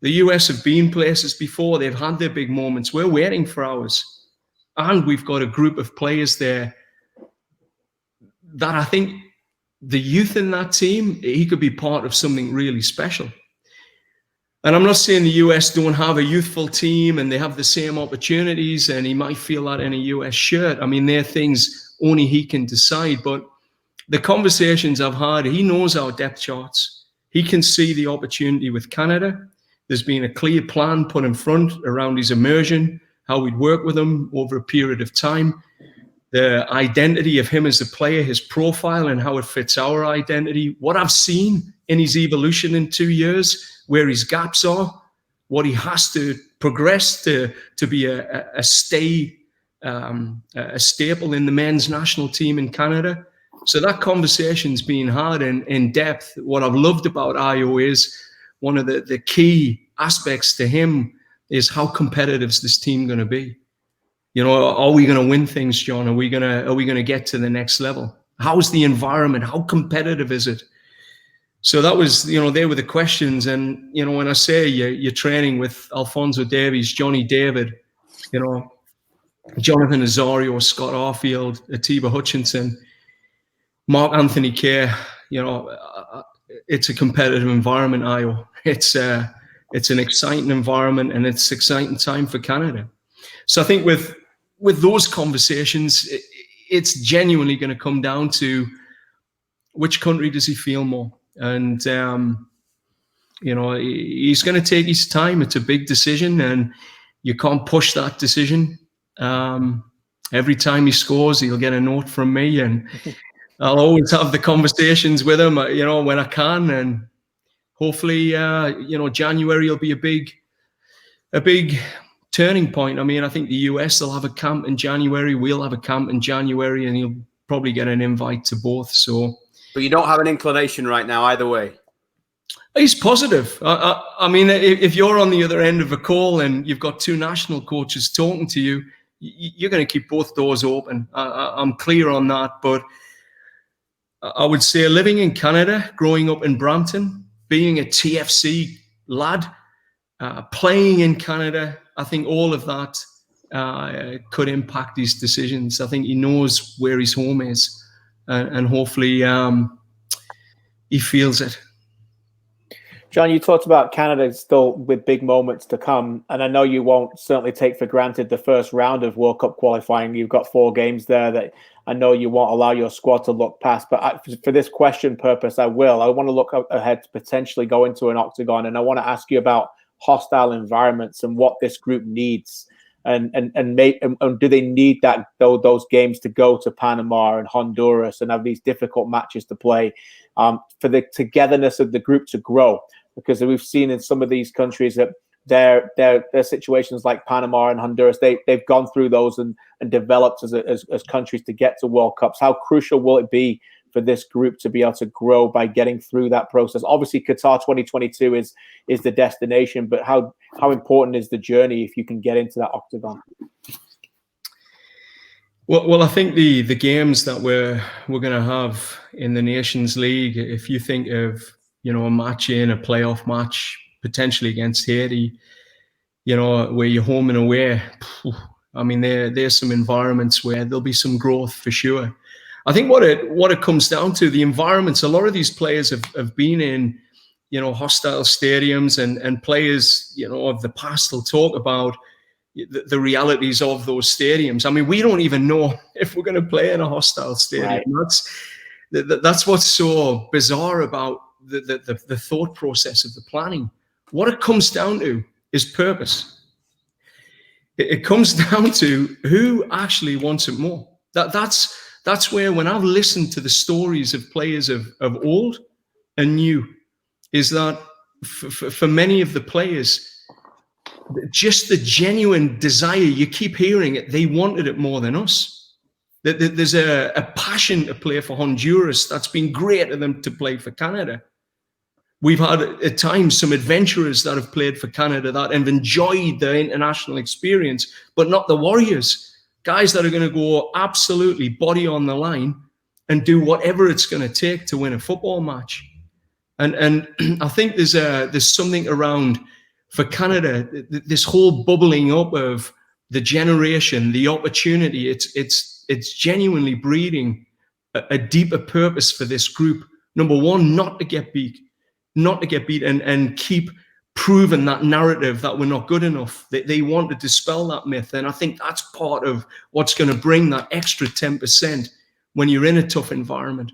Speaker 5: The US have been places before. They've had their big moments. We're waiting for ours. And we've got a group of players there that I think the youth in that team, he could be part of something really special. And I'm not saying the US don't have a youthful team and they have the same opportunities, and he might feel that in a US shirt. I mean, they're things only he can decide. But the conversations I've had, he knows our depth charts. He can see the opportunity with Canada. There's been a clear plan put in front around his immersion, how we'd work with him over a period of time. The identity of him as a player, his profile, and how it fits our identity. What I've seen in his evolution in 2 years, where his gaps are, what he has to progress to be a staple in the men's national team in Canada. So that conversation's been had in depth. What I've loved about Ayo is one of the key aspects to him is, how competitive is this team going to be? Are we going to win things, John? Are we going to get to the next level? How's the environment? How competitive is it? So that was, they were the questions. And, when I say you're training with Alphonso Davies, Johnny David, Jonathan Azario, Scott Arfield, Atiba Hutchinson, Mark Anthony Kerr, it's a competitive environment, Ayo. It's an exciting environment, and it's an exciting time for Canada. So I think with those conversations, it's genuinely going to come down to, which country does he feel more? And, he's going to take his time. It's a big decision, and you can't push that decision. Every time he scores, he'll get a note from me, and I'll always have the conversations with him, when I can. And hopefully, January will be a big turning point. I mean, I think the US will have a camp in January. We'll have a camp in January, and he'll probably get an invite to both. So,
Speaker 3: but you don't have an inclination right now either way.
Speaker 5: He's positive. I mean, if you're on the other end of a call and you've got two national coaches talking to you, you're going to keep both doors open. I'm clear on that. But I would say, living in Canada, growing up in Brampton, being a TFC lad, playing in Canada, I think all of that could impact his decisions. I think he knows where his home is, and hopefully he feels it.
Speaker 2: John, you talked about Canada still with big moments to come, and I know you won't certainly take for granted the first round of World Cup qualifying. You've got 4 games there that I know you won't allow your squad to look past. But for this question purpose, I will. I want to look ahead to potentially go into an octagon, and I want to ask you about hostile environments and what this group needs. And do they need those games to go to Panama and Honduras and have these difficult matches to play for the togetherness of the group to grow? Because we've seen in some of these countries that their situations like Panama and Honduras, they've gone through those and developed as countries to get to World Cups. How crucial will it be for this group to be able to grow by getting through that process? Obviously, Qatar 2022 is the destination, but how important is the journey if you can get into that octagon?
Speaker 5: Well, I think the games that we're going to have in the Nations League, if you think of a match a playoff match potentially against Haiti, where you're home and away. I mean, there's some environments where there'll be some growth for sure. I think what it comes down to, the environments, a lot of these players have been in, hostile stadiums, and players, of the past will talk about the realities of those stadiums. I mean, we don't even know if we're going to play in a hostile stadium. Right. That's what's so bizarre about the thought process of the planning. What it comes down to is purpose. It comes down to who actually wants it more. That's where, when I've listened to the stories of players of old and new, is that for many of the players, just the genuine desire, you keep hearing it, they wanted it more than us. There's a passion to play for Honduras that's been greater than to play for Canada. We've had at times some adventurers that have played for Canada that have enjoyed the international experience, but not the warriors. Guys that are going to go absolutely body on the line and do whatever it's going to take to win a football match. And I think there's something around, for Canada, this whole bubbling up of the generation, the opportunity. It's genuinely breeding a deeper purpose for this group. Number one, not to get beat and keep proving that narrative that we're not good enough. They want to dispel that myth. And I think that's part of what's going to bring that extra 10% when you're in a tough environment.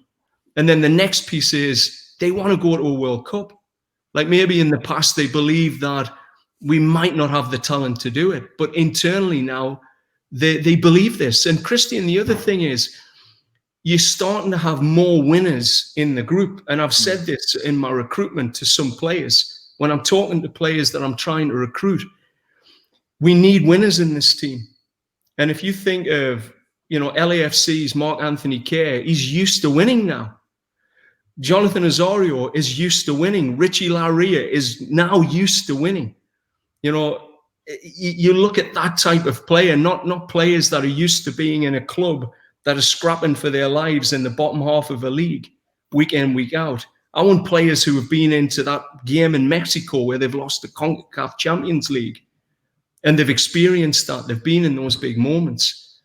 Speaker 5: And then the next piece is they want to go to a World Cup. Like, maybe in the past they believed that we might not have the talent to do it, but internally now they believe this. And Christian, the other thing is, you're starting to have more winners in the group. And I've said this in my recruitment to some players. When I'm talking to players that I'm trying to recruit, we need winners in this team. And if you think of, LAFC's Mark Anthony Kerr, he's used to winning now. Jonathan Osorio is used to winning. Richie Laryea is now used to winning. You look at that type of player, not players that are used to being in a club that are scrapping for their lives in the bottom half of a league, week in, week out. I want players who have been into that game in Mexico where they've lost the CONCACAF Champions League, and they've experienced that. They've been in those big moments.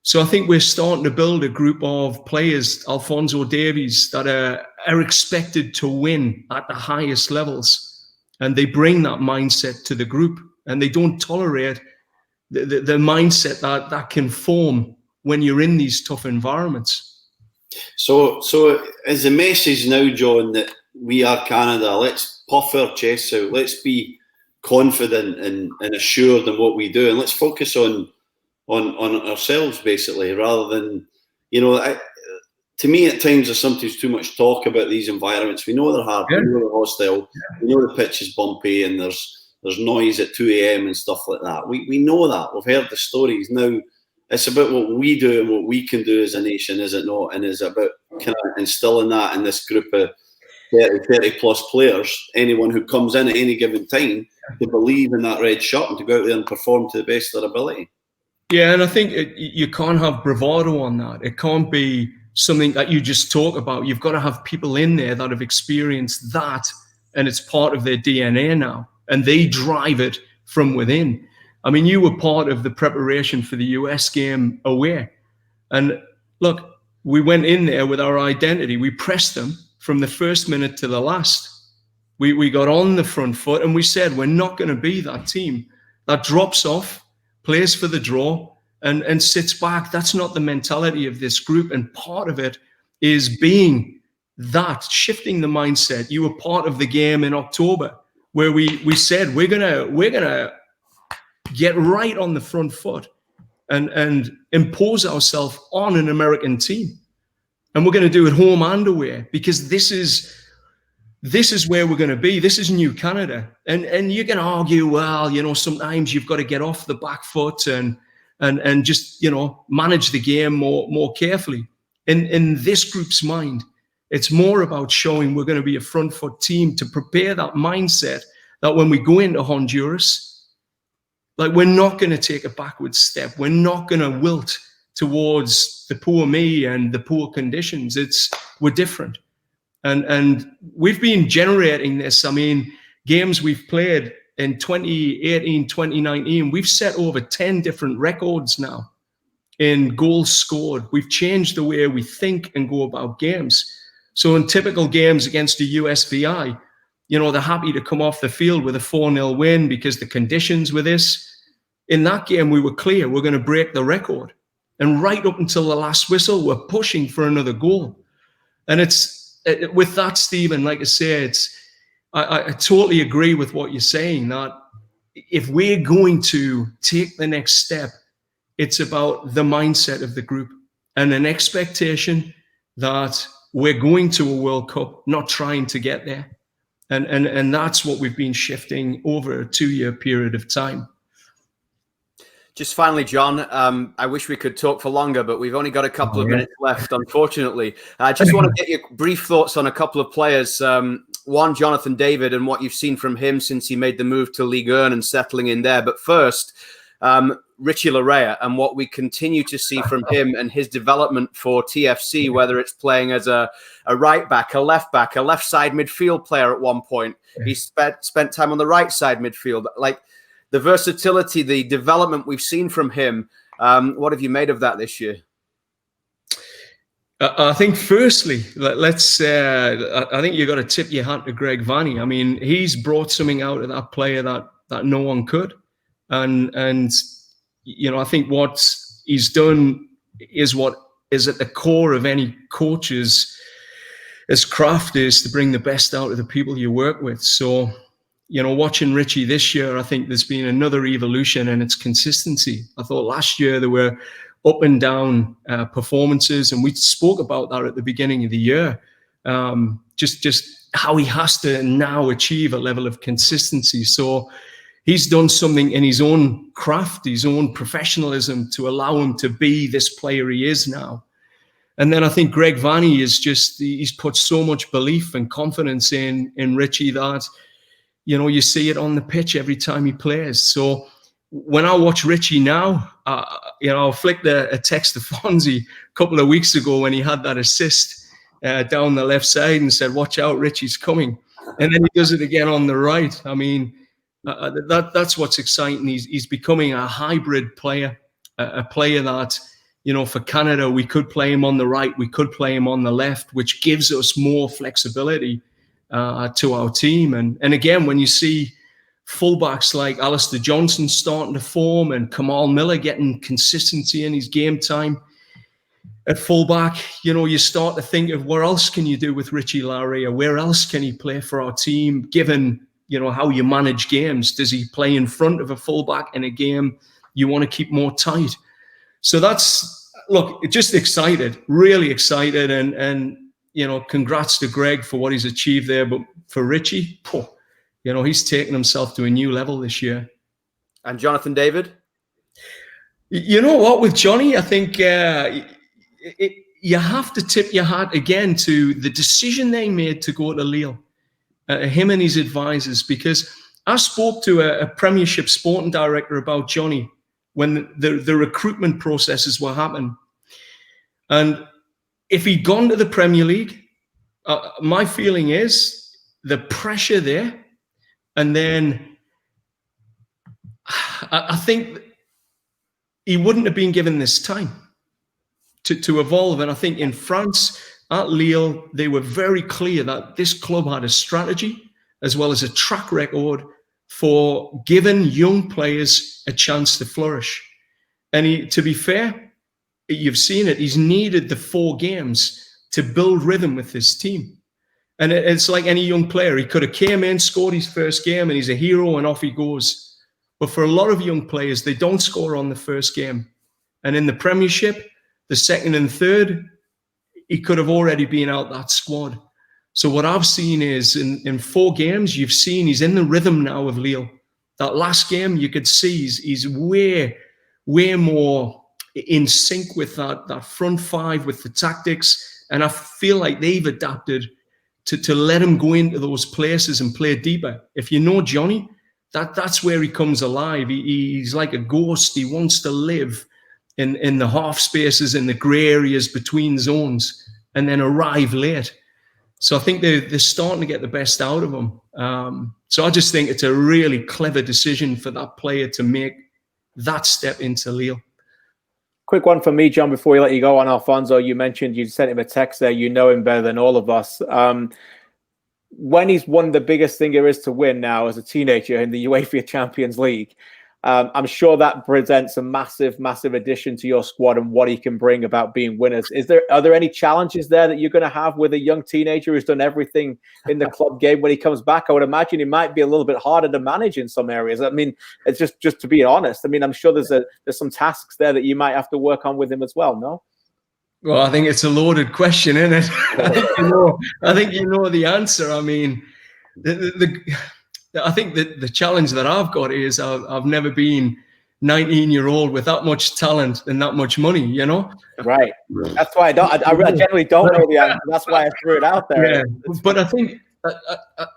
Speaker 5: So I think we're starting to build a group of players, Alphonso Davies, that are expected to win at the highest levels. And they bring that mindset to the group, and they don't tolerate the mindset that can form when you're in these tough environments.
Speaker 4: So is the message now, John, that we are Canada? Let's puff our chests out. Let's be confident and assured in what we do, and let's focus on ourselves, basically, rather than, to me at times there's sometimes too much talk about these environments. We know they're hard, we know they're hostile, we know the pitch is bumpy, and there's noise at 2 a.m. and stuff like that. We know that. We've heard the stories. Now, it's about what we do and what we can do as a nation, is it not? And is about kind of instilling that in this group of 30 plus players, anyone who comes in at any given time, to believe in that red shirt and to go out there and perform to the best of their ability.
Speaker 5: Yeah, and I think you can't have bravado on that. It can't be something that you just talk about. You've got to have people in there that have experienced that, and it's part of their DNA now, and they drive it from within. I mean, you were part of the preparation for the US game away. And look, we went in there with our identity. We pressed them from the first minute to the last. We got on the front foot and we said, we're not going to be that team that drops off, plays for the draw, and sits back. That's not the mentality of this group. And part of it is being that, shifting the mindset. You were part of the game in October where we said, we're gonna get right on the front foot and impose ourselves on an American team. And we're going to do it home and away, because this is where we're going to be. This is New Canada. And you can argue, well, you know, sometimes you've got to get off the back foot and just, you know, manage the game more carefully. In this group's mind, it's more about showing we're going to be a front foot team to prepare that mindset that when we go into Honduras, like, we're not going to take a backward step. We're not going to wilt towards the poor me and the poor conditions. We're different. And we've been generating this. I mean, games we've played in 2018, 2019, we've set over 10 different records now in goals scored. We've changed the way we think and go about games. So in typical games against the USVI, you know, they're happy to come off the field with a 4-0 win because the conditions were this. In that game, we were clear we're going to break the record. And right up until the last whistle, we're pushing for another goal. And with that, Stephen, like I say, I totally agree with what you're saying, that if we're going to take the next step, it's about the mindset of the group and an expectation that we're going to a World Cup, not trying to get there. And that's what we've been shifting over a 2-year period of time.
Speaker 3: Just finally, John, I wish we could talk for longer, but we've only got a couple of minutes left, unfortunately. I just want to get your brief thoughts on a couple of players. One, Jonathan David, and what you've seen from him since he made the move to Ligue 1 and settling in there. But first, Richie Laryea and what we continue to see from him and his development for TFC, whether it's playing as a right back, a left side midfield player at one point. He spent time on the right side midfield. Like, the versatility, the development we've seen from him. What have you made of that this year?
Speaker 5: I think firstly, I think you've got to tip your hat to Greg Vanney. I mean, he's brought something out of that player that no one could. And you know, I think what he's done is what is at the core of any coach's craft, is to bring the best out of the people you work with. So, you know, watching Richie this year, I think there's been another evolution in its consistency. I thought last year there were up and down performances, and we spoke about that at the beginning of the year. Just how he has to now achieve a level of consistency. So he's done something in his own craft, his own professionalism, to allow him to be this player he is now. And then I think Greg Vanney he's put so much belief and confidence in Richie that, you know, you see it on the pitch every time he plays. So when I watch Richie now, you know, I flicked a text to Fonzie a couple of weeks ago when he had that assist down the left side and said, "Watch out, Richie's coming." And then he does it again on the right. I mean, that's what's exciting. He's becoming a hybrid player, a player that, you know, for Canada, we could play him on the right, we could play him on the left, which gives us more flexibility to our team. And again, when you see fullbacks like Alistair Johnson starting to form and Kamal Miller getting consistency in his game time at fullback, you know, you start to think of where else can you do with Richie Laryea? Where else can he play for our team, given, you know, how you manage games? Does he play in front of a fullback in a game you want to keep more tight? So look, just excited, really excited. And you know, congrats to Greg for what he's achieved there. But for Richie, you know, he's taken himself to a new level this year.
Speaker 3: And Jonathan David?
Speaker 5: You know what, with Johnny, I think you have to tip your hat again to the decision they made to go to Lille, him and his advisors, because I spoke to a Premiership sporting director about Johnny when the recruitment processes were happening. And if he'd gone to the Premier League, my feeling is the pressure there, and then I think he wouldn't have been given this time to evolve. And I think in France, at Lille, they were very clear that this club had a strategy as well as a track record for giving young players a chance to flourish. And to be fair, you've seen it. He's needed the 4 games to build rhythm with his team. And it's like any young player. He could have came in, scored his first game, and he's a hero, and off he goes. But for a lot of young players, they don't score on the first game. And in the Premiership, the second and third, he could have already been out that squad. So what I've seen is in 4 games, you've seen he's in the rhythm now of Lille. That last game, you could see he's way more in sync with that front 5, with the tactics. And I feel like they've adapted to let him go into those places and play deeper. If you know Johnny, that's where he comes alive. He's like a ghost. He wants to live in the half spaces, in the grey areas between zones, and then arrive late. So I think they're starting to get the best out of him. So I just think it's a really clever decision for that player to make that step into Lille.
Speaker 2: Quick one for me, John, before we let you go on Alfonso. You mentioned you sent him a text there. You know him better than all of us. When he's won the biggest thing there is to win now as a teenager in the UEFA Champions League, I'm sure that presents a massive, massive addition to your squad and what he can bring about being winners. Are there any challenges there that you're going to have with a young teenager who's done everything in the club game when he comes back? I would imagine he might be a little bit harder to manage in some areas. I mean, it's just to be honest. I mean, I'm sure there's some tasks there that you might have to work on with him as well, no?
Speaker 5: Well, I think it's a loaded question, isn't it? I think you know the answer. I mean, I think that the challenge that I've got is I've never been 19-year-old with that much talent and that much money, you know?
Speaker 2: Right. That's why I generally don't know the answer. That's why I threw it out there.
Speaker 5: Yeah. But I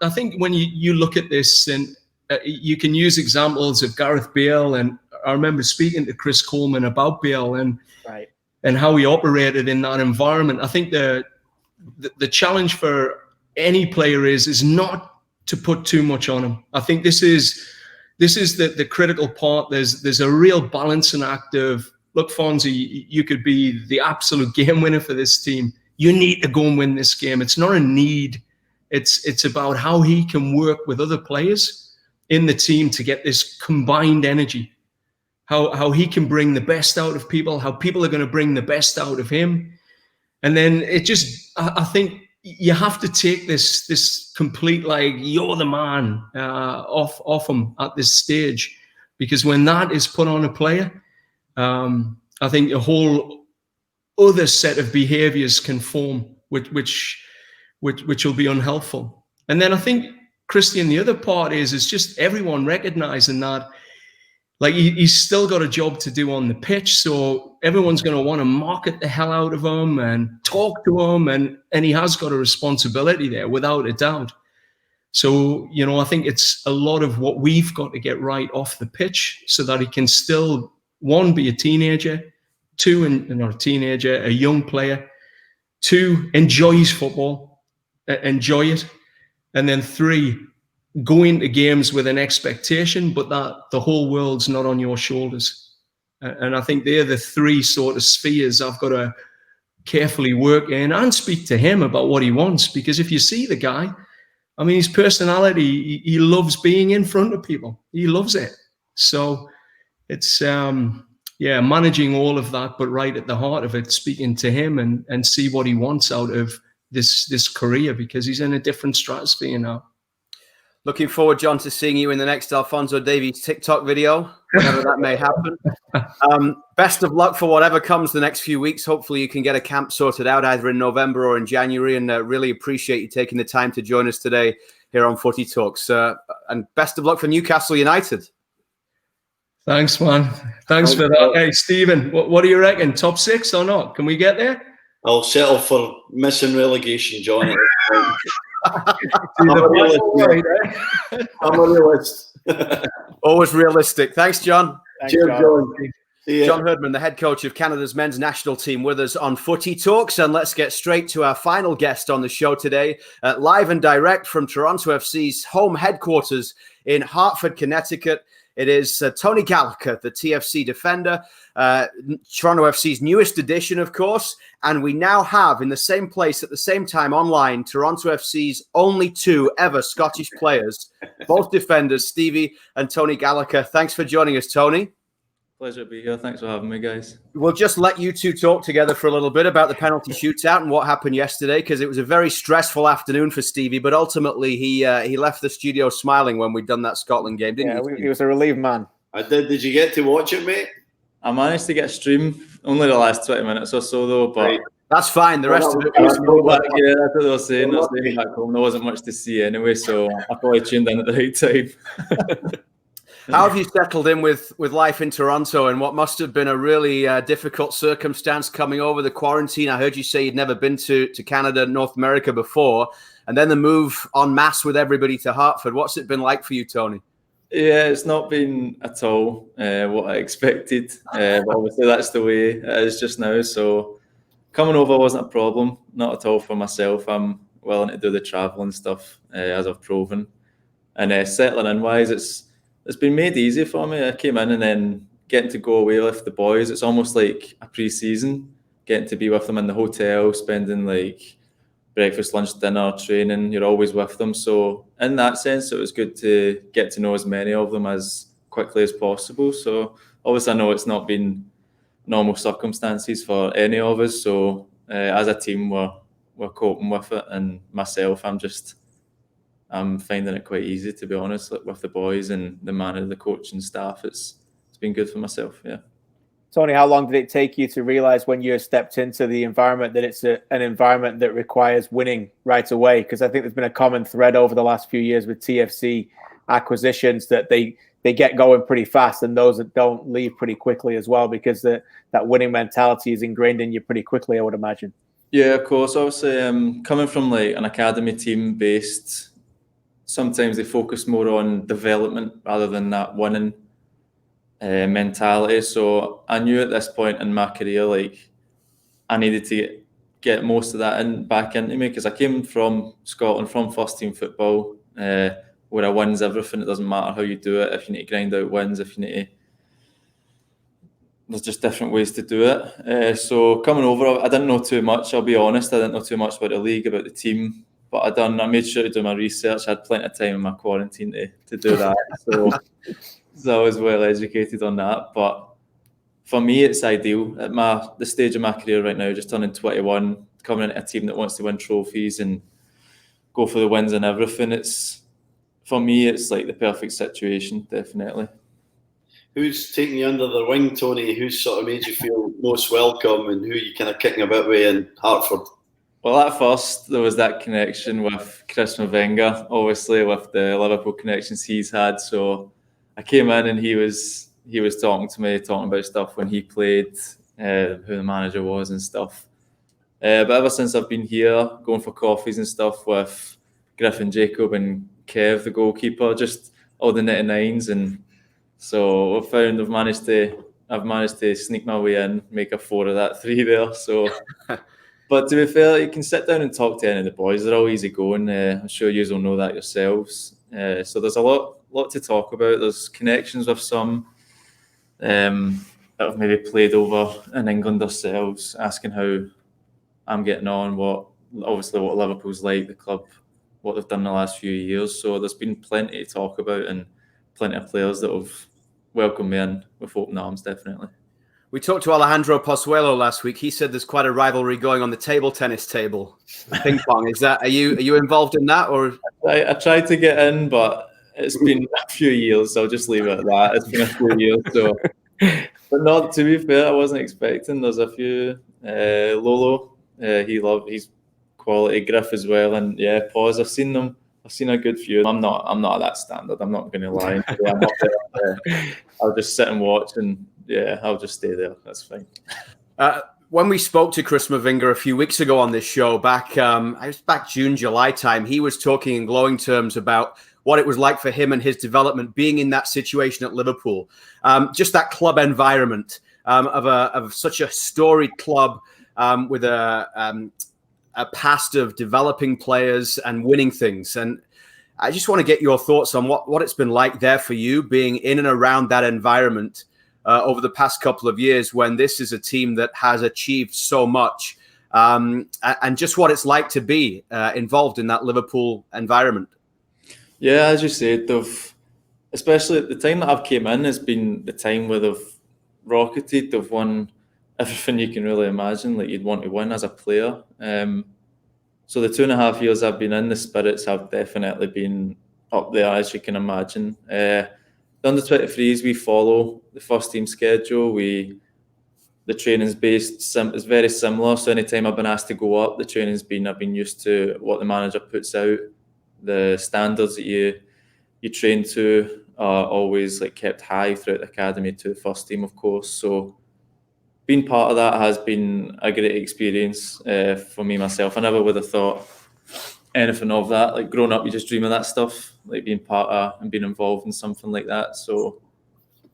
Speaker 5: think when you look at this, and you can use examples of Gareth Bale, and I remember speaking to Chris Coleman about Bale and how he operated in that environment. I think the challenge for any player is not to put too much on him. I think this is the critical part. There's a real balancing act of, look, Fonzie, you could be the absolute game winner for this team. You need to go and win this game. It's not a need. It's about how he can work with other players in the team to get this combined energy. How he can bring the best out of people, how people are going to bring the best out of him. And then I think you have to take this complete, like, you're the man off him at this stage, because when that is put on a player, I think a whole other set of behaviors can form, which will be unhelpful. And then I think, Christian, the other part is just everyone recognizing that, like, he's still got a job to do on the pitch. So everyone's going to want to market the hell out of him and talk to him. And he has got a responsibility there, without a doubt. So, you know, I think it's a lot of what we've got to get right off the pitch so that he can still, 1, be a teenager, 2, not a teenager, a young player, 2, enjoy his football, enjoy it. And then 3, go into games with an expectation, but that the whole world's not on your shoulders. And I think they're the 3 sort of spheres I've got to carefully work in and speak to him about what he wants. Because if you see the guy, I mean, his personality, he loves being in front of people. He loves it. So it's, managing all of that, but right at the heart of it, speaking to him and see what he wants out of this career, because he's in a different stratosphere now.
Speaker 3: Looking forward, John, to seeing you in the next Alfonso Davies TikTok video, whenever that may happen. Best of luck for whatever comes the next few weeks. Hopefully you can get a camp sorted out either in November or in January, and really appreciate you taking the time to join us today here on Footy Talks. And best of luck for Newcastle United.
Speaker 5: Thanks, man. Thanks for that. Hey, Stephen, what do you reckon? Top 6 or not? Can we get there?
Speaker 4: I'll settle for missing relegation, John.
Speaker 3: I'm a realist. Always realistic. Thanks, John.
Speaker 2: Cheers, John.
Speaker 3: John Herdman, the head coach of Canada's men's national team, with us on Footy Talks. And let's get straight to our final guest on the show today, live and direct from Toronto FC's home headquarters in Hartford, Connecticut. It is Tony Gallacher, the TFC defender, Toronto FC's newest addition, of course. And we now have in the same place at the same time online, Toronto FC's only 2 ever Scottish players, both defenders, Stevie and Tony Gallacher. Thanks for joining us, Tony.
Speaker 6: Pleasure to be here. Thanks for having me, guys.
Speaker 3: We'll just let you two talk together for a little bit about the penalty shootout and what happened yesterday, because it was a very stressful afternoon for Stevie, but ultimately he left the studio smiling when we'd done that Scotland game, didn't he?
Speaker 2: He was a relieved man.
Speaker 4: I did. Did you get to watch it, mate?
Speaker 6: I managed to get a stream, only the last 20 minutes or so, though, but...
Speaker 4: Right.
Speaker 3: That's fine. The rest of it was...
Speaker 6: Yeah, that's what they were saying. I was staying back home. There wasn't much to see anyway, so I probably tuned in at the right time.
Speaker 3: How have you settled in with life in Toronto and what must have been a really difficult circumstance coming over the quarantine? I heard you say you'd never been to Canada, North America before, and then the move en masse with everybody to Hartford. What's it been like for you, Tony?
Speaker 6: Yeah, it's not been at all what I expected. But obviously, that's the way it is just now. So coming over wasn't a problem, not at all for myself. I'm willing to do the travel and stuff, as I've proven. And settling in wise, it's been made easy for me. I came in and then getting to go away with the boys. It's almost like a pre-season, getting to be with them in the hotel, spending like breakfast, lunch, dinner, training. You're always with them. So in that sense, it was good to get to know as many of them as quickly as possible. So obviously, I know it's not been normal circumstances for any of us. So as a team, we're coping with it. And myself, I'm finding it quite easy, to be honest, like with the boys and the manager, the coaching staff. It's been good for myself, yeah.
Speaker 2: Tony, how long did it take you to realize when you stepped into the environment that it's an environment that requires winning right away? Because I think there's been a common thread over the last few years with TFC acquisitions that they get going pretty fast, and those that don't leave pretty quickly as well, because that winning mentality is ingrained in you pretty quickly, I would imagine.
Speaker 6: Yeah, of course. Obviously, coming from like an academy team based, sometimes they focus more on development rather than that winning mentality. So I knew at this point in my career, like I needed to get most of that back into me, because I came from Scotland, from first team football, where a win's everything. It doesn't matter how you do it. If you need to grind out wins, there's just different ways to do it. So coming over, I didn't know too much. I'll be honest, I didn't know too much about the league, about the team. But I made sure to do my research. I had plenty of time in my quarantine to do that. So I was well educated on that. But for me, it's ideal. At the stage of my career right now, just turning 21, coming into a team that wants to win trophies and go for the wins and everything. For me, it's like the perfect situation, definitely.
Speaker 4: Who's taking you under their wing, Tony? Who's sort of made you feel most welcome, and who are you kind of kicking a bit with in Hartford?
Speaker 6: Well, at first, there was that connection with Chris Mavinga, obviously, with the Liverpool connections he's had. So I came in and he was talking to me, talking about stuff when he played, who the manager was and stuff. But ever since I've been here, going for coffees and stuff with Griffin, Jacob and Kev, the goalkeeper, just all the 99s. And so I've managed to sneak my way in, make a 4 of that 3 there. So... But to be fair, you can sit down and talk to any of the boys. They're all easy going. I'm sure you will know that yourselves. So there's a lot to talk about. There's connections with some that have maybe played over in England themselves, asking how I'm getting on, what Liverpool's like, the club, what they've done in the last few years. So there's been plenty to talk about and plenty of players that have welcomed me in with open arms, definitely.
Speaker 3: We talked to Alejandro Pozuelo last week. He said there's quite a rivalry going on the table tennis table, ping pong. Are you involved in that, or?
Speaker 6: I tried to get in, but it's been a few years. So I'll just leave it at that. It's been a few years, so. But not to be fair, I wasn't expecting. There's a few. Lolo, he's quality. Griff as well, and yeah, Pause. I've seen them. I've seen a good few. I'm not at that standard. I'm not going to lie. I'm not there. I'll just sit and watch and. Yeah, I'll just stay there. That's fine.
Speaker 3: When we spoke to Chris Mavinga a few weeks ago on this show, back June, July time, he was talking in glowing terms about what it was like for him and his development being in that situation at Liverpool. Just that club environment of such a storied club with a past of developing players and winning things. And I just want to get your thoughts on what it's been like there for you, being in and around that environment over the past couple of years, when this is a team that has achieved so much, and just what it's like to be involved in that Liverpool environment.
Speaker 6: Yeah, as you said, especially at the time that I've came in, has been the time where they've rocketed. They've won everything you can really imagine, like you'd want to win as a player. So the 2.5 years I've been in, the spirits have definitely been up there, as you can imagine. The under-23s, we follow the first team schedule. The training's is very similar. So anytime I've been asked to go up, I've been used to what the manager puts out. The standards that you train to are always like kept high throughout the academy to the first team, of course. So being part of that has been a great experience for me myself. I never would have thought anything of that. Like growing up, you just dream of that stuff, like being part of and being involved in something like that. So,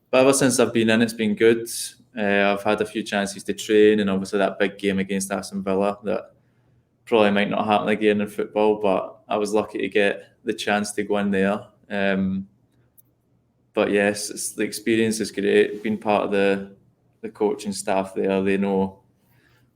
Speaker 6: but ever since I've been in, it's been good. I've had a few chances to train, and obviously that big game against Aston Villa that probably might not happen again in football, but I was lucky to get the chance to go in there. But yes, the experience is great. Being part of the coaching staff there, they know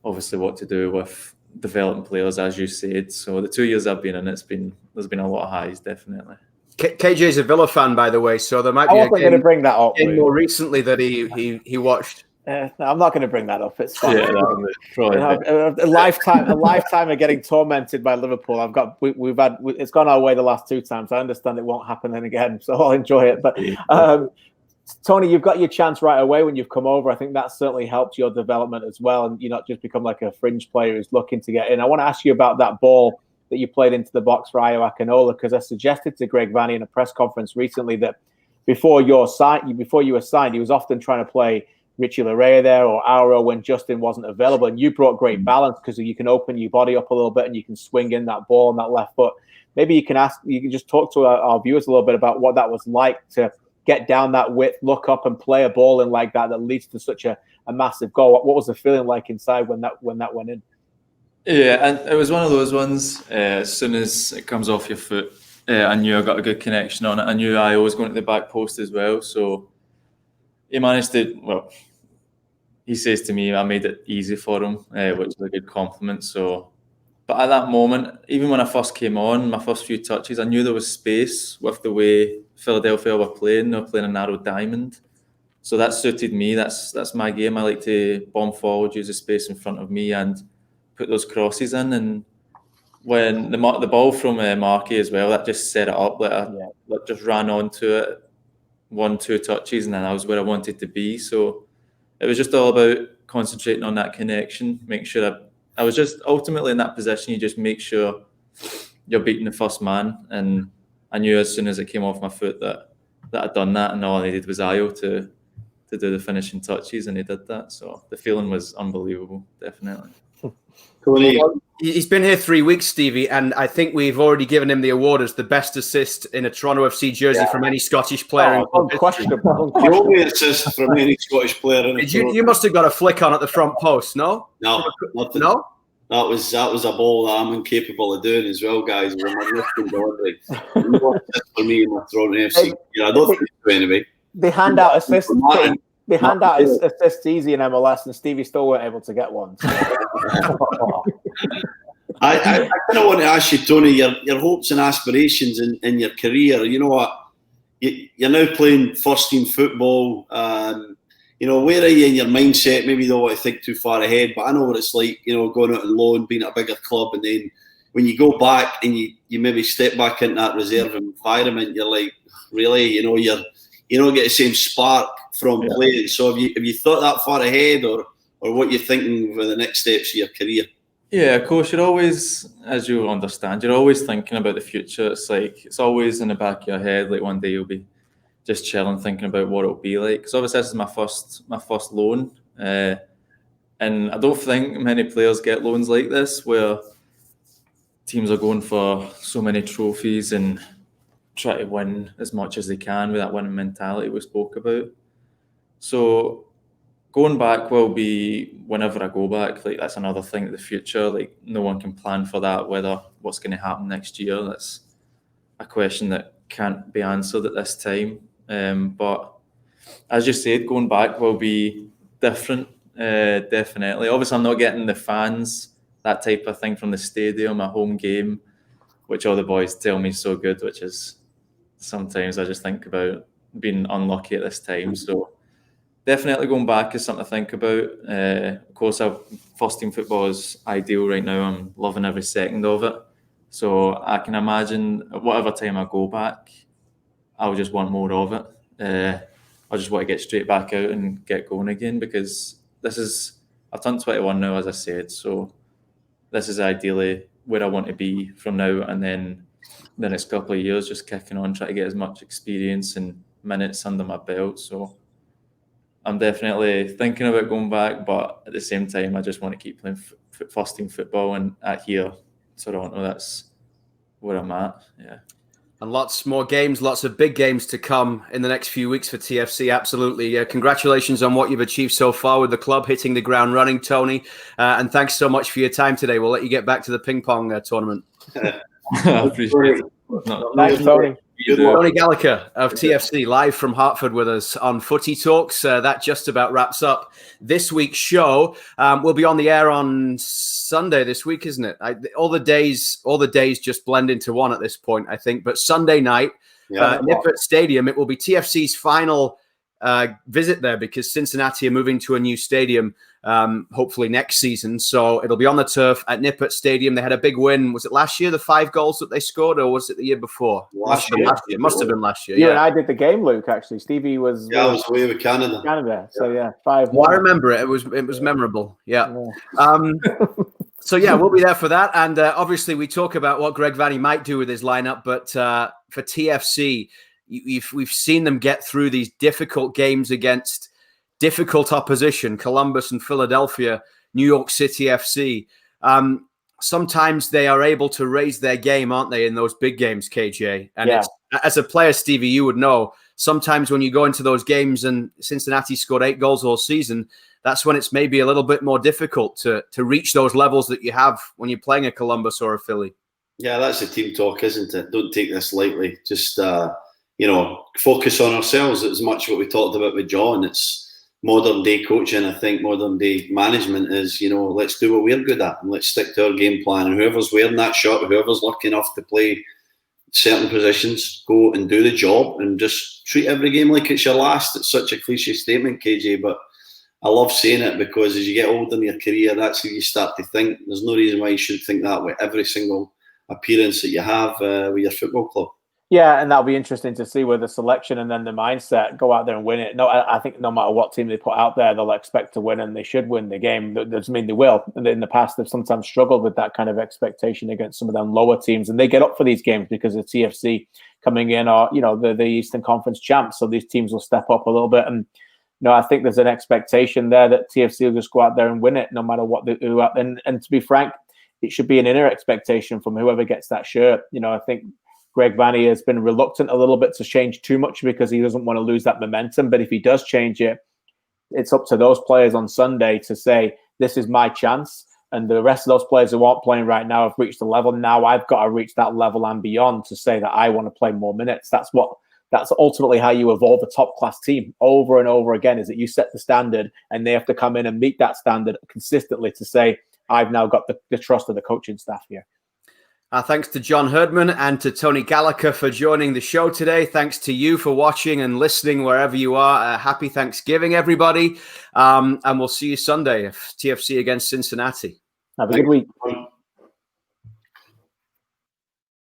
Speaker 6: obviously what to do with developing players, as you said. So the 2 years I've been in, there's been a lot of highs, definitely.
Speaker 3: KJ's a Villa fan, by the way, so there might be
Speaker 2: I wasn't going to bring that up.
Speaker 3: More recently that he watched.
Speaker 2: No, I'm not going to bring that up. It's fine.
Speaker 6: Yeah,
Speaker 2: a lifetime of getting tormented by Liverpool. It's gone our way the last 2 times. I understand it won't happen then again, so I'll enjoy it. But Tony, you've got your chance right away when you've come over. I think that certainly helped your development as well, and you're not just become like a fringe player who's looking to get in. I want to ask you about that ball that you played into the box for Ayo Akinola, because I suggested to Greg Vanney in a press conference recently that before you were signed, he was often trying to play Richie Larea there or Auro when Justin wasn't available, and you brought great balance because you can open your body up a little bit and you can swing in that ball on that left foot. Maybe you can just talk to our viewers a little bit about what that was like to get down that width, look up and play a ball in like that leads to such a massive goal. What was the feeling like inside when that went in?
Speaker 6: Yeah, and it was one of those ones, as soon as it comes off your foot, I knew I got a good connection on it. I knew I was going to the back post as well. So he managed to, he says to me, I made it easy for him, which is a good compliment. So, but at that moment, even when I first came on, my first few touches, I knew there was space with the way Philadelphia were playing. They were playing a narrow diamond. So that suited me. That's my game. I like to bomb forward, use the space in front of me and put those crosses in. And when the ball from Markey as well, that just set it up. Just ran onto it, 1-2 touches, and then that was where I wanted to be. So it was just all about concentrating on that connection, make sure I was just ultimately in that position. You just make sure you're beating the first man. And I knew as soon as it came off my foot that I'd done that, and all I needed was Ayo to do the finishing touches, and he did that. So the feeling was unbelievable, definitely.
Speaker 4: Tony,
Speaker 3: he's been here 3 weeks, Stevie, and I think we've already given him the award as the best assist in a Toronto FC jersey from any Scottish player.
Speaker 2: Unquestionable.
Speaker 4: the only assist from any Scottish player.
Speaker 3: You must have got a flick on at the front post, no?
Speaker 4: No, nothing.
Speaker 3: No?
Speaker 4: That was a ball that I'm incapable of doing as well, guys. It was a magnificent delivery. No assist for me in the Toronto FC. I don't think so anyway.
Speaker 2: They hand out assists. They hand out assists easy in MLS, and Stevie still weren't able to get one. So.
Speaker 4: I kind of want to ask you, Tony, your hopes and aspirations in your career. You know what? You're now playing first team football. Where are you in your mindset? Maybe you don't want to think too far ahead, but I know what it's like, going out on loan, being at a bigger club, and then when you go back and you maybe step back into that reserve environment, you're like, really, you don't get the same spark from playing. So have you thought that far ahead, or what you're thinking for the next steps of your career?
Speaker 6: Yeah, of course. You're always, as you understand, you're always thinking about the future. It's like, it's always in the back of your head. Like one day you'll be just chilling, thinking about what it'll be like. Because obviously this is my first loan, and I don't think many players get loans like this, where teams are going for so many trophies and try to win as much as they can with that winning mentality we spoke about. So going back will be whenever I go back. Like that's another thing. The future, like no one can plan for that. Whether what's going to happen next year, a question that can't be answered at this time. But as you said, going back will be different, definitely. Obviously, I'm not getting the fans, that type of thing from the stadium, a home game, which all the boys tell me is so good, which is sometimes I just think about being unlucky at this time. So definitely going back is something to think about. Of course, first team football is ideal right now. I'm loving every second of it. So I can imagine whatever time I go back, I'll just want more of it. I just want to get straight back out and get going again, because I've turned 21 now, as I said. So this is ideally where I want to be from now, and then the next couple of years just kicking on, try to get as much experience and minutes under my belt. So I'm definitely thinking about going back, but at the same time, I just want to keep playing first team football, and at here, Toronto, that's where I'm at. Yeah.
Speaker 3: And lots more games, lots of big games to come in the next few weeks for TFC. Absolutely. Congratulations on what you've achieved so far with the club, hitting the ground running, Tony. And thanks so much for your time today. We'll let you get back to the ping pong tournament.
Speaker 6: I appreciate it.
Speaker 2: Thanks, Tony.
Speaker 3: Tony Gallacher of TFC live from Hartford with us on Footy Talks. That just about wraps up this week's show. We'll be on the air on Sunday this week, isn't it? All the days just blend into one at this point, I think. But Sunday night, Gillette Stadium, it will be TFC's final visit there, because Cincinnati are moving to a new stadium, hopefully next season. So it'll be on the turf at Gillette Stadium. They had a big win. Was it last year, the 5 goals that they scored, or was it the year before? Last year. Must have been last year.
Speaker 2: You and I did the game, Luke, actually. Stevie was...
Speaker 4: Yeah, I was away with Canada.
Speaker 2: So, 5.
Speaker 3: Well, I remember it. It was memorable. Yeah. So, yeah, we'll be there for that. And obviously, we talk about what Greg Vanney might do with his lineup. But for TFC, we've seen them get through these difficult games against difficult opposition, Columbus and Philadelphia, New York City FC. Sometimes they are able to raise their game, aren't they, in those big games, KJ? And as a player, Stevie, you would know, sometimes when you go into those games and Cincinnati scored 8 goals all season, that's when it's maybe a little bit more difficult to reach those levels that you have when you're playing a Columbus or a Philly. Yeah,
Speaker 4: that's the team talk, isn't it? Don't take this lightly. Just, focus on ourselves. It's much what we talked about with John. It's modern day coaching. I think modern day management is, let's do what we're good at and let's stick to our game plan. And whoever's wearing that shirt, whoever's lucky enough to play certain positions, go and do the job and just treat every game like it's your last. It's such a cliche statement, KJ, but I love saying it, because as you get older in your career, that's how you start to think. There's no reason why you should think that way every single appearance that you have with your football club.
Speaker 2: Yeah, and that'll be interesting to see where the selection and then the mindset go out there and win it. No, I think no matter what team they put out there, they'll expect to win, and they should win the game. That doesn't mean they will. And in the past, they've sometimes struggled with that kind of expectation against some of them lower teams, and they get up for these games because the TFC coming in are, the Eastern Conference champs. So these teams will step up a little bit, and I think there's an expectation there that TFC will just go out there and win it, no matter what they do. And to be frank, it should be an inner expectation from whoever gets that shirt. I think Greg Vanney has been reluctant a little bit to change too much because he doesn't want to lose that momentum. But if he does change it, it's up to those players on Sunday to say, this is my chance. And the rest of those players who aren't playing right now have reached the level. Now I've got to reach that level and beyond to say that I want to play more minutes. That's ultimately how you evolve a top-class team over and over again, is that you set the standard and they have to come in and meet that standard consistently to say, I've now got the trust of the coaching staff here.
Speaker 3: Thanks to John Herdman and to Tony Gallacher for joining the show today. Thanks to you for watching and listening wherever you are. Happy Thanksgiving, everybody. And we'll see you Sunday, TFC against Cincinnati.
Speaker 2: Have a good week.